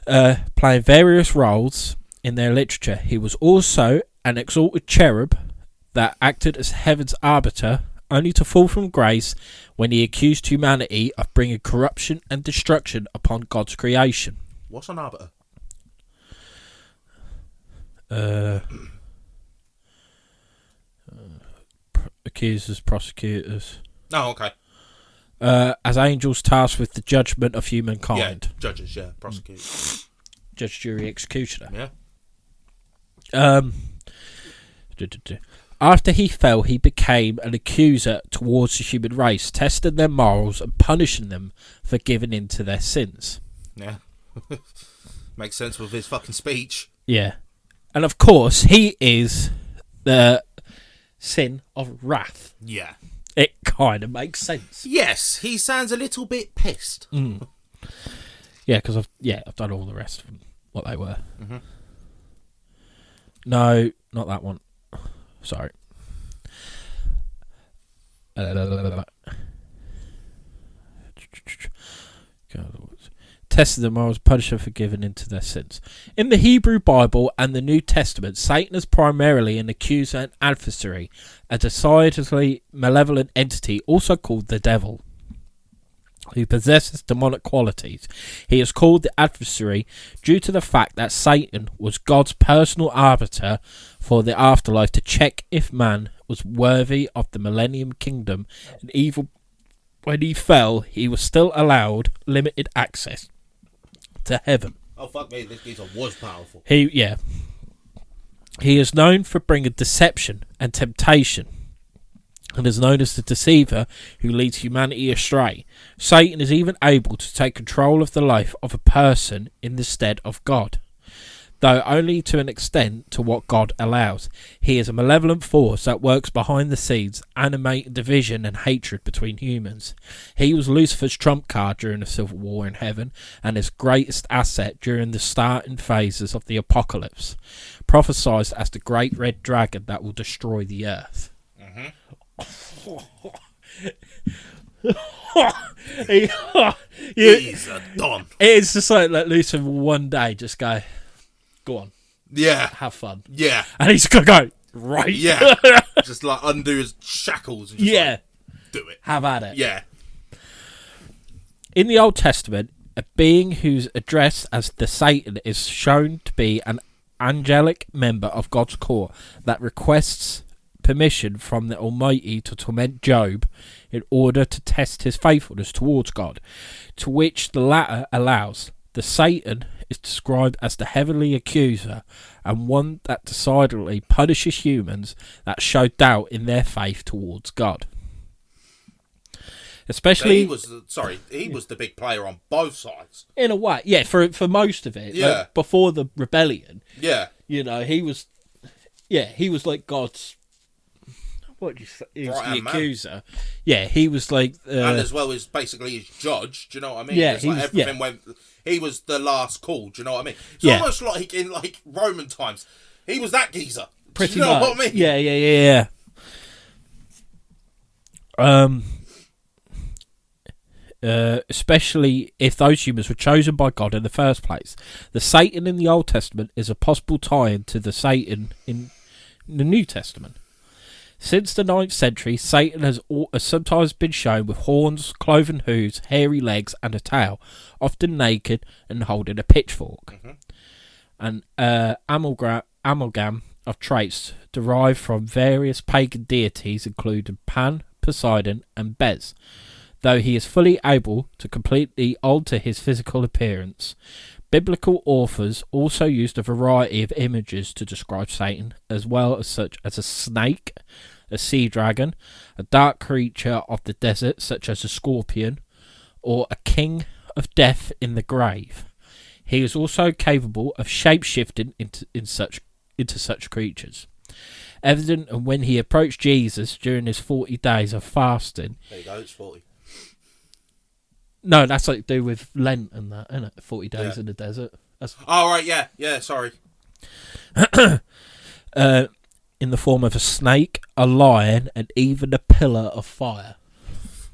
Playing various roles in their literature, he was also an exalted cherub that acted as heaven's arbiter, only to fall from grace when he accused humanity of bringing corruption and destruction upon God's creation. What's an arbiter? Accusers, prosecutors. Oh, okay. As angels tasked with the judgment of humankind. Yeah, judges, prosecutors. Judge, jury, executioner. Yeah. After he fell, he became an accuser towards the human race, testing their morals and punishing them for giving in to their sins. Yeah. Makes sense with his fucking speech. Yeah. And of course, he is the sin of wrath. Yeah. It kind of makes sense. Yes, he sounds a little bit pissed. Yeah, because I've done all the rest of them, what they were. No, not that one. Sorry. Tested them, I was punished for giving into their sins. In the Hebrew Bible and the New Testament, Satan is primarily an accuser and adversary, a decidedly malevolent entity, also called the devil. who possesses demonic qualities. He is called the adversary due to the fact that Satan was God's personal arbiter for the afterlife to check if man was worthy of the Millennium Kingdom, and even when he fell, he was still allowed limited access to heaven. Oh, fuck me, this geezer was powerful. He is known for bringing deception and temptation, and is known as the deceiver who leads humanity astray. Satan is even able to take control of the life of a person in the stead of God, though only to an extent to what God allows. He is a malevolent force that works behind the scenes, animating division and hatred between humans. He was Lucifer's trump card during the Civil War in heaven, and his greatest asset during the starting phases of the apocalypse, prophesied as the great red dragon that will destroy the earth. He's a don. It's just like Lucifer will one day just go on, Yeah. have fun. Yeah. And he's gonna go, right? Yeah. Just like undo his shackles and just like, do it. Have at it. Yeah. In the Old Testament, a being who's addressed as the Satan is shown to be an angelic member of God's court that requests permission from the Almighty to torment Job in order to test his faithfulness towards God, to which the latter allows. The Satan is described as the heavenly accuser, and one that decidedly punishes humans that show doubt in their faith towards God. Especially, he was the big player on both sides. In a way, yeah, for most of it. Yeah. Like, before the rebellion. Yeah. You know, he was like God's, what do you say? He was Right, the accuser. Yeah, he was like... and as well as basically his judge, do you know what I mean? Yeah, it's like everything went... He was the last call, do you know what I mean? It's almost like in like Roman times. He was that geezer. Pretty do you know much. what I mean? Yeah. Especially if those humans were chosen by God in the first place. The Satan in the Old Testament is a possible tie-in to the Satan in the New Testament. Since the 9th century, Satan has sometimes been shown with horns, cloven hooves, hairy legs, and a tail, often naked and holding a pitchfork. An amalgam of traits derived from various pagan deities, including Pan, Poseidon, and Bez. Though he is fully able to completely alter his physical appearance, biblical authors also used a variety of images to describe Satan, as well as such as a snake, a sea dragon, a dark creature of the desert such as a scorpion, or a king of death in the grave. He is also capable of shape-shifting into such creatures. Evident when he approached Jesus during his 40 days of fasting. There you go, it's 40. No, that's like to do with Lent and that, isn't it? 40 days in the desert. Oh, right, yeah, sorry. In the form of a snake, a lion, and even a pillar of fire.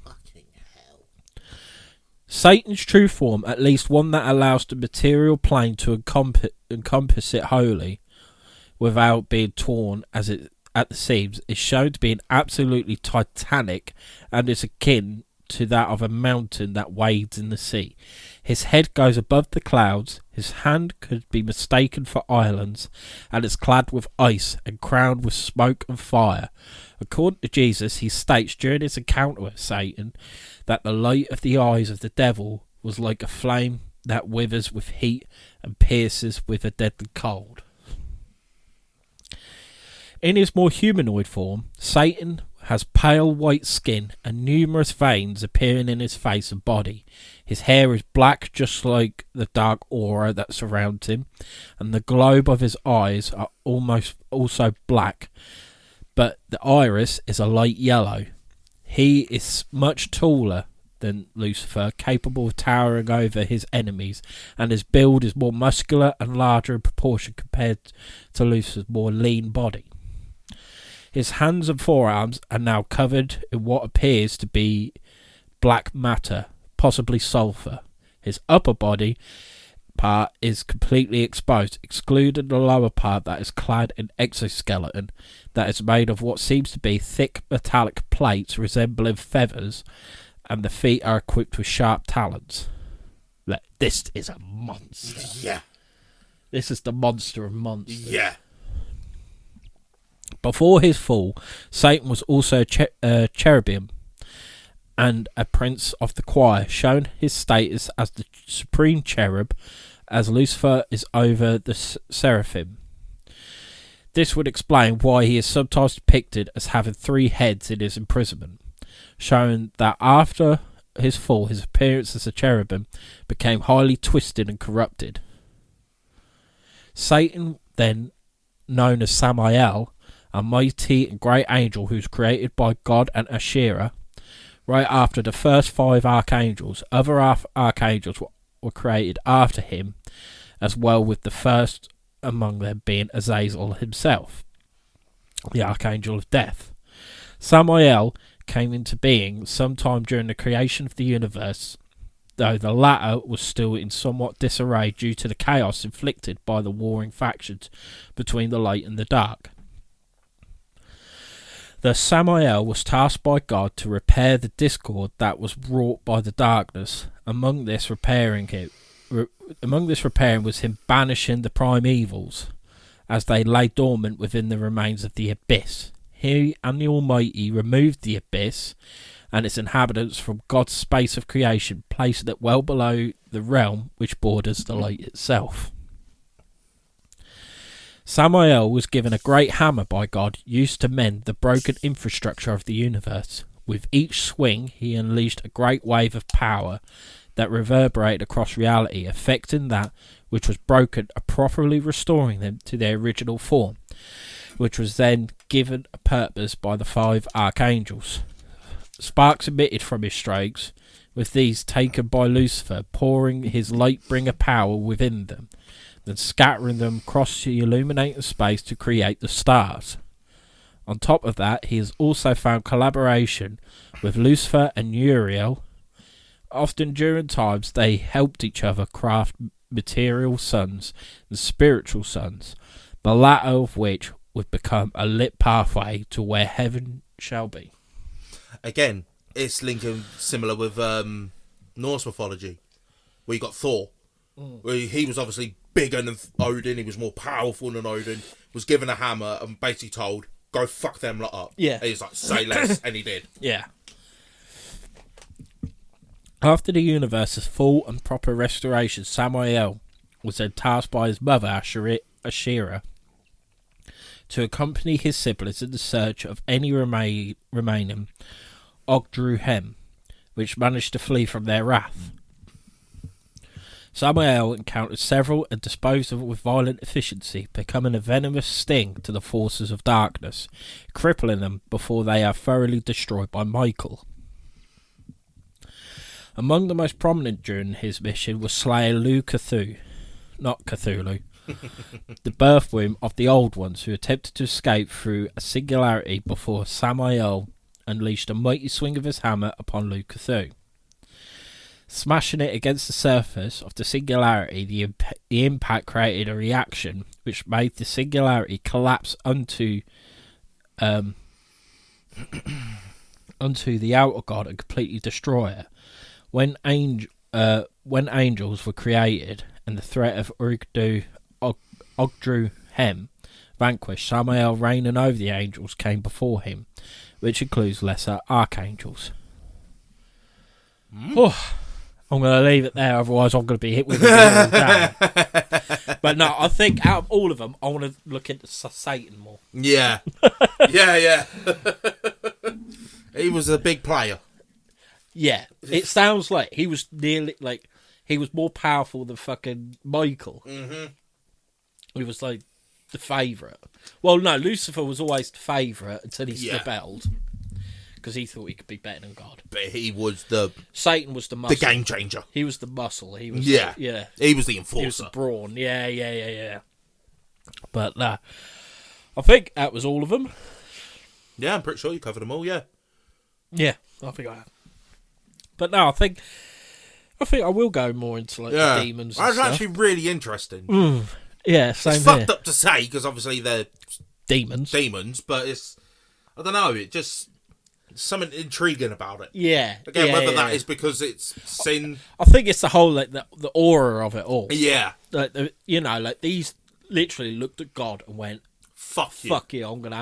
Fucking hell. Satan's true form, at least one that allows the material plane to encompass it wholly, without being torn as it at the seams, is shown to be an absolutely titanic and is akin to that of a mountain that wades in the sea. His head goes above the clouds, his hand could be mistaken for islands, and is clad with ice and crowned with smoke and fire. According to Jesus, he states during his encounter with Satan that the light of the eyes of the devil was like a flame that withers with heat and pierces with a deadly cold. In his more humanoid form, Satan has pale white skin and numerous veins appearing in his face and body. His hair is black, just like the dark aura that surrounds him, and the globe of his eyes are almost also black, but the iris is a light yellow. He is much taller than Lucifer, capable of towering over his enemies, and his build is more muscular and larger in proportion compared to Lucifer's more lean body. His hands and forearms are now covered in what appears to be black matter, possibly sulfur. His upper body part is completely exposed, excluding the lower part that is clad in exoskeleton that is made of what seems to be thick metallic plates resembling feathers, and the feet are equipped with sharp talons. Like, this is a monster. Yeah. This is the monster of monsters. Yeah. Before his fall, Satan was also a cherubim and a prince of the choir, showing his status as the supreme cherub, as Lucifer is over the seraphim. This would explain why he is sometimes depicted as having 3 heads in his imprisonment, showing that after his fall, his appearance as a cherubim became highly twisted and corrupted. Satan, then known as Samael, a mighty and great angel who was created by God and Asherah, right after the first 5 archangels. Other archangels were created after him, as well, with the first among them being Azazel himself, the archangel of death. Samael came into being sometime during the creation of the universe, though the latter was still in somewhat disarray due to the chaos inflicted by the warring factions between the light and the dark. Thus Samael was tasked by God to repair the discord that was wrought by the darkness. Among this repairing was him banishing the primevals, as they lay dormant within the remains of the abyss. He and the Almighty removed the abyss and its inhabitants from God's space of creation, placing it well below the realm which borders the light itself. Samael was given a great hammer by God, used to mend the broken infrastructure of the universe. With each swing, he unleashed a great wave of power that reverberated across reality, affecting that which was broken and properly restoring them to their original form, which was then given a purpose by the 5 archangels. Sparks emitted from his strokes, with these taken by Lucifer, pouring his light-bringer power within them, then scattering them across the illuminating space to create the stars. On top of that, he has also found collaboration with Lucifer and Uriel. Often during times they helped each other craft material suns and spiritual suns, the latter of which would become a lit pathway to where heaven shall be. Again, it's linking similar with Norse mythology, where you got Thor, where he was obviously bigger than Odin, he was more powerful than Odin, was given a hammer and basically told, go fuck them lot up. Yeah. And he's like, say less, and he did. Yeah. After the universe's full and proper restoration, Samael was then tasked by his mother, Asherah, to accompany his siblings in the search of any remaining Ogdruhem, which managed to flee from their wrath. Samael encountered several and disposed of with violent efficiency, becoming a venomous sting to the forces of darkness, crippling them before they are thoroughly destroyed by Michael. Among the most prominent during his mission was Slayer not Cthulhu, the birth womb of the Old Ones, who attempted to escape through a singularity before Samael unleashed a mighty swing of his hammer upon Cthulhu. Smashing it against the surface of the singularity, the impact created a reaction which made the singularity collapse onto the outer god and completely destroy it. When angels were created and the threat of Ogdruhem vanquished, Samael reigning over the angels came before him, which includes lesser archangels. I'm going to leave it there, otherwise I'm going to be hit with it all day. But no, I think out of all of them, I want to look into Satan more. Yeah. Yeah. He was a big player. Yeah, it sounds like he was nearly, like, he was more powerful than fucking Michael. Mm-hmm. He was, like, the favourite. Well, no, Lucifer was always the favourite until he rebelled. Because he thought he could be better than God. But he was Satan was the muscle. The game changer. He was the muscle. He was yeah. He was the enforcer. He was the brawn. Yeah. But I think that was all of them. Yeah, I'm pretty sure you covered them all, yeah. Yeah, I think I have. But no, I think I will go more into the demons and That's stuff. actually really interesting. Yeah, same it's here. fucked up to say, because obviously they're demons, but it's, I don't know, it something intriguing about it. Yeah. Again, whether that is because it's sin. I think it's the whole like the aura of it all. Yeah. Like like these literally looked at God and went, Fuck you. Fuck you! I'm gonna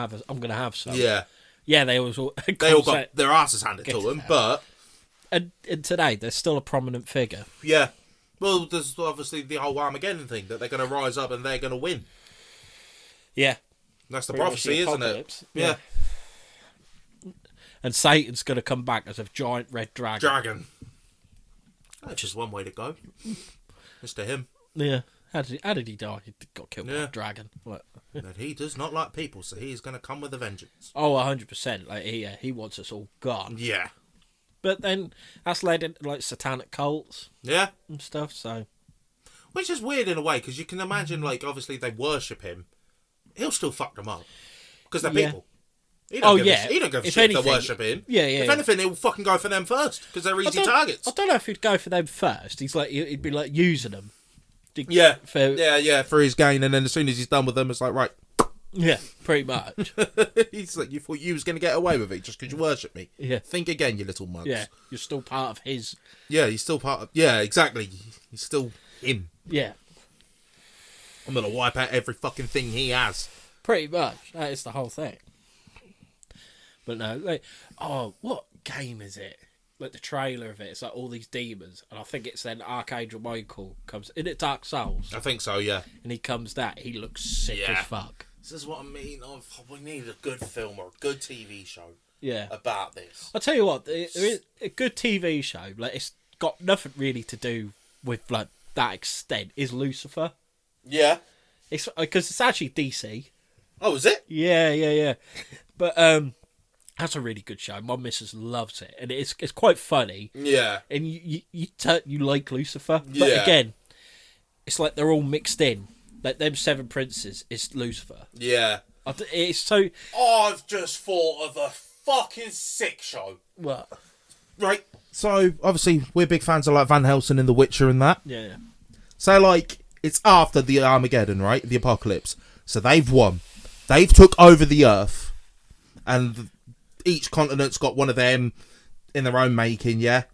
have some. Yeah. Yeah, they all got their asses handed to them, but and today they're still a prominent figure. Yeah. Well, there's obviously the whole Armageddon thing that they're going to rise up and they're going to win. Yeah. That's the prophecy, isn't it? Yeah. And Satan's going to come back as a giant red dragon. Which is one way to go. It's to him. Yeah. How did he die? He got killed by a dragon. What? But he does not like people, so he's going to come with a vengeance. Oh, 100%. Like he wants us all gone. Yeah. But then that's led into like satanic cults. Yeah. And stuff, so. Which is weird in a way, because you can imagine, like, obviously they worship him. He'll still fuck them up. Because they're people. He don't give a shit if they worship him. Yeah. If anything, he'll fucking go for them first, because they're easy targets. I don't know if he'd go for them first. He'd be like using them. For his gain, and then as soon as he's done with them, it's like, right. Yeah, pretty much. He's like, you thought you was going to get away with it just because you worship me. Yeah. Think again, you little mugs. Yeah, you're still part of his. Yeah, he's still part of. Yeah, exactly. He's still him. Yeah. I'm going to wipe out every fucking thing he has. Pretty much. That is the whole thing. But no, like, what game is it? Like the trailer of it, it's like all these demons, and I think it's then Archangel Michael comes in it. Dark Souls, I think so, yeah. And he comes that he looks sick as fuck. This is what I mean. We need a good film or a good TV show. Yeah, about this. I'll tell you what, there is a good TV show. Like it's got nothing really to do with like that extent. Is Lucifer? Yeah, it's because it's actually DC. Oh, is it? Yeah. But that's a really good show. My missus loves it, and it's quite funny. Yeah. And you like Lucifer, but again, it's like they're all mixed in. Like them seven princes is Lucifer. Yeah. It's so. I've just thought of a fucking sick show. What? Right. So obviously we're big fans of like Van Helsing and The Witcher and that. Yeah. So like it's after the Armageddon, right? The apocalypse. So they've won. They've took over the Earth, and each continent's got one of them in their own making, yeah?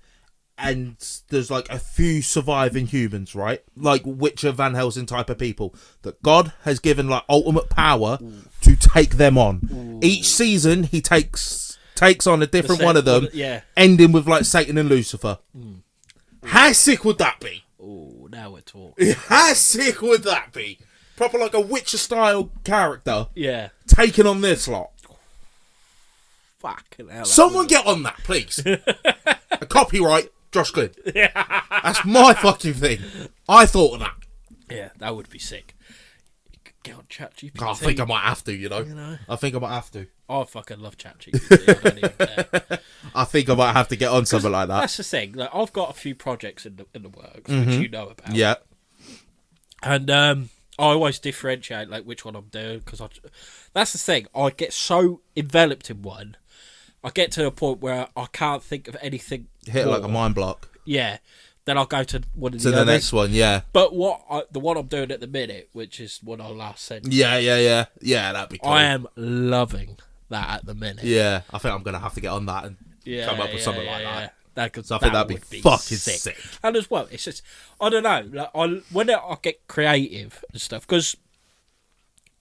And there's like a few surviving humans, right? Like Witcher, Van Helsing type of people that God has given like ultimate power to take them on. Each season he takes on a different one of them, ending with like Satan and Lucifer. How sick would that be? Oh, now we're talking. How sick would that be? Proper like a Witcher style character. Yeah. Taking on this lot. Fucking hell. Someone get on that, please. A copyright, Josh Glynn. That's my fucking thing. I thought of that. Yeah, that would be sick. You could get on ChatGPT. I think I might have to, you know. I think I might have to. I fucking love ChatGPT. I don't even care. I think I might have to get on something like that. That's the thing. Like, I've got a few projects in the works, which you know about. Yeah. And I always differentiate like which one I'm doing, because that's the thing. I get so enveloped in one, I get to a point where I can't think of anything. Hit like a mind block. Yeah. Then I'll go to one of the others. The next one, yeah. But the one I'm doing at the minute, which is what I last said. Yeah, that'd be cool. I am loving that at the minute. Yeah, I think I'm going to have to get on that and come up with something like that. So I think that'd be fucking sick. And as well, it's just, I don't know, like when I get creative and stuff, because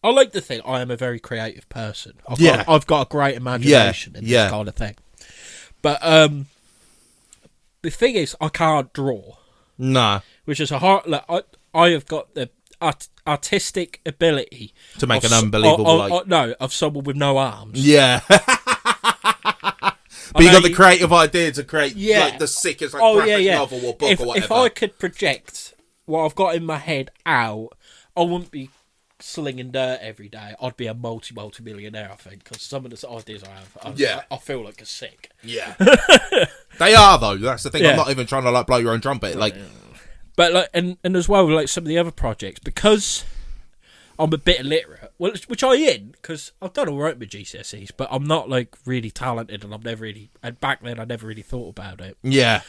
I like to think I am a very creative person. I've got a great imagination in this kind of thing. But the thing is, I can't draw. No. Which is a hard. Like, I have got the artistic ability to make an unbelievable of someone with no arms. Yeah. But you got the creative idea to create like the sickest graphic novel or book or whatever. If I could project what I've got in my head out, I wouldn't be slinging dirt every day. I'd be a multi-millionaire, I think, because some of the ideas I have, I feel like are sick. Yeah. They are, though. That's the thing. I'm not even trying to like blow your own trumpet. Like, but like, and as well, like some of the other projects, because I'm a bit illiterate, which I am, because I've done all right with GCSEs, but I'm not like really talented, and and back then I never really thought about it. Yeah.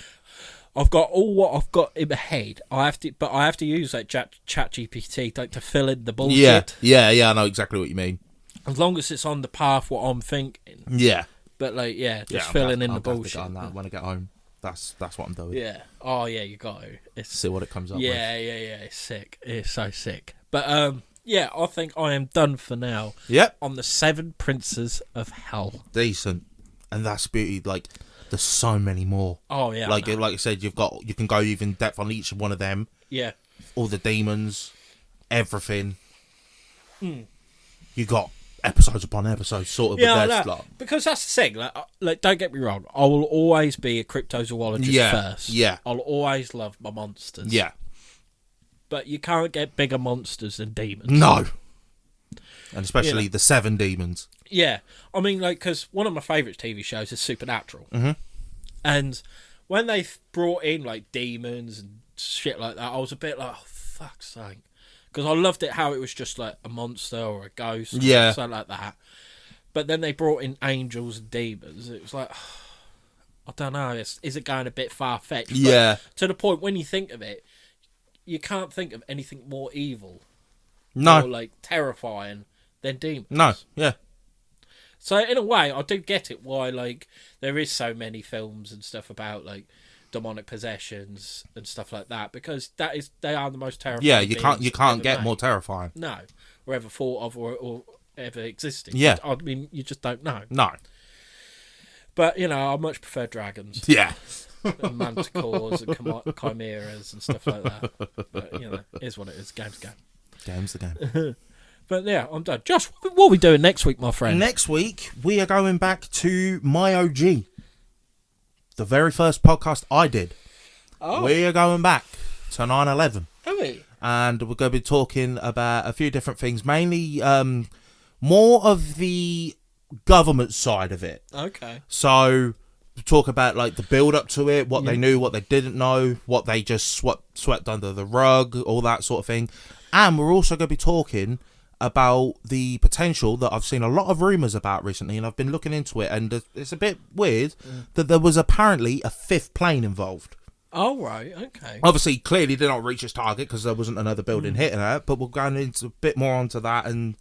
I've got all what I've got in my head. I have to use like ChatGPT to fill in the bullshit. Yeah, I know exactly what you mean. As long as it's on the path what I'm thinking. Yeah. But like, yeah, just I'm filling gonna- in the I'm gonna have to bullshit. get on that when I get home. That's what I'm doing. Yeah. Oh yeah, you got to. It's See what it comes up with. yeah. It's sick. It's so sick. But yeah, I think I am done for now. Yep. On the 7 Princes of Hell. Decent. And that's beauty. Like, there's so many more. Oh yeah. Like I said, you can go even depth on each one of them. Yeah. All the demons, everything. Mm. You got episodes upon episodes, sort of. Yeah, But no, because that's the thing. Like, don't get me wrong. I will always be a cryptozoologist first. Yeah. I'll always love my monsters. Yeah. But you can't get bigger monsters than demons. No. And especially the 7 demons. Yeah. I mean, like, because one of my favourite TV shows is Supernatural. Mm-hmm. And when they brought in, like, demons and shit like that, I was a bit like, oh, fuck's sake. Because I loved it how it was just, like, a monster or a ghost or something like that. But then they brought in angels and demons. It was like, I don't know, is it going a bit far-fetched? Yeah. But to the point, when you think of it, you can't think of anything more evil. No. Or, like, terrifying than demons. No. Yeah. So, in a way, I do get it why, like, there is so many films and stuff about, like, demonic possessions and stuff like that, because they are the most terrifying. Yeah, you can't ever get made. more terrifying. No, or ever thought of, or ever existed. Yeah. I mean, you just don't know. No. But you know, I much prefer dragons Yeah. and manticores and chimeras and stuff like that. But, you know, it is what it is. Game's game. Game's the game. But yeah, I'm done. Josh, what are we doing next week, my friend? Next week, we are going back to my OG. The very first podcast I did. Oh, We are going back to 9/11. are we? And we're going to be talking about a few different things. Mainly more of the government side of it. Okay. So, we talk about like the build up to it, what they knew, what they didn't know, what they just swept under the rug, all that sort of thing. And we're also going to be talking about the potential that I've seen a lot of rumours about recently, and I've been looking into it, and it's a bit weird that there was apparently a 5th plane involved. Oh, right, okay. Obviously, clearly did not reach its target because there wasn't another building hitting it, but we're going into a bit more onto that, and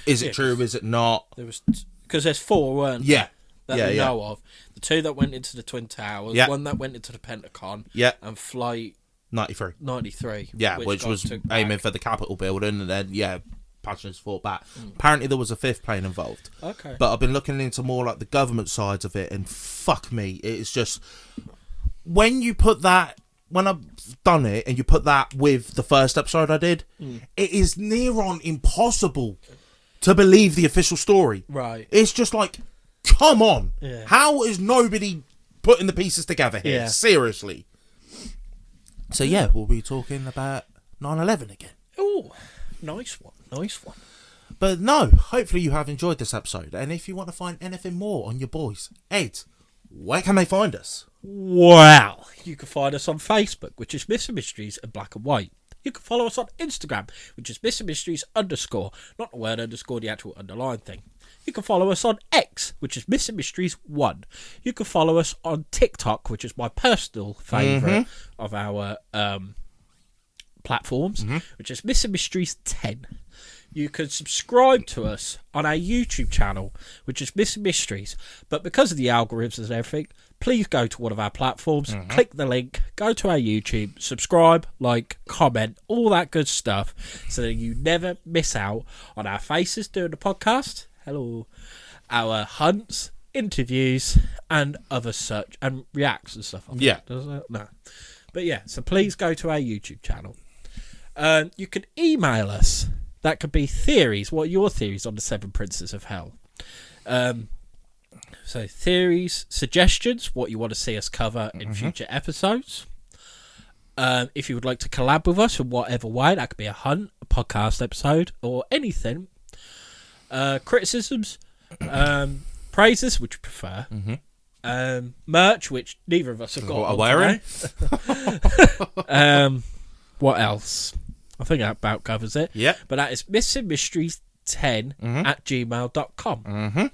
is it true, is it not? There was, because there's 4, weren't there? Yeah. That we know of. The 2 that went into the Twin Towers, Yeah. 1 that went into the Pentagon, Yeah. and Flight 93. 93. Yeah, which was took aiming back. for the Capitol building, and then, passengers fought back. Apparently there was a 5th plane involved. Okay. But I've been looking into more like the government sides of it, and fuck me, it's just when I've done it and you put that with the first episode I did, it is near on impossible to believe the official story. Right. It's just like, come on. Yeah. How is nobody putting the pieces together here? Yeah. Seriously. So yeah, we'll be talking about 9/11 again. Oh, nice one. Nice one. But no, hopefully you have enjoyed this episode. And if you want to find anything more on your boys, Ed, where can they find us? Well, you can find us on Facebook, which is Mr. Mysteries in black and white. You can follow us on Instagram, which is Mr. Mysteries _ not the word underscore, the actual underline thing. You can follow us on X, which is Mr. Mysteries 1. You can follow us on TikTok, which is my personal favourite of our platforms, which is Mr. Mysteries 10. You can subscribe to us on our YouTube channel, which is Mr. Mysteries. But because of the algorithms and everything, please go to one of our platforms, click the link, go to our YouTube, subscribe, like, comment, all that good stuff, so that you never miss out on our faces doing the podcast. Hello. Our hunts, interviews, and other such, and reacts and stuff. I think. Yeah. Does it? No. But yeah, so please go to our YouTube channel. You can email us. That could be theories. What are your theories on the 7 Princes of Hell? So theories, suggestions, what you want to see us cover in future episodes. If you would like to collab with us in whatever way, that could be a hunt, a podcast episode, or anything. Criticisms, praises, which you prefer. Merch, which neither of us have got. What on wearing? today. What else? I think that about covers it. Yeah. But that is missingmysteries10 at gmail.com.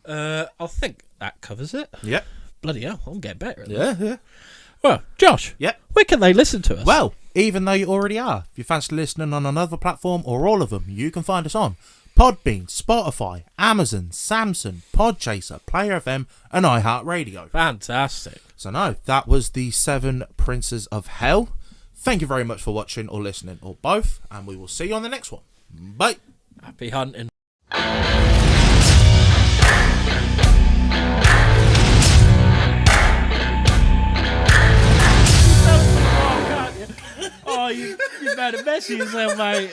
I think that covers it. Yeah. Bloody hell, I'm getting better at that. Yeah. Well, Josh, Yeah. where can they listen to us? Well, even though you already are, if you fancy listening on another platform or all of them, you can find us on Podbean, Spotify, Amazon, Samsung, Podchaser, Player FM, and iHeartRadio. Fantastic. So no, that was the 7 Princes of Hell. Thank you very much for watching or listening, or both, and we will see you on the next one. Bye. Happy hunting. Oh, you made a mess of yourself, mate.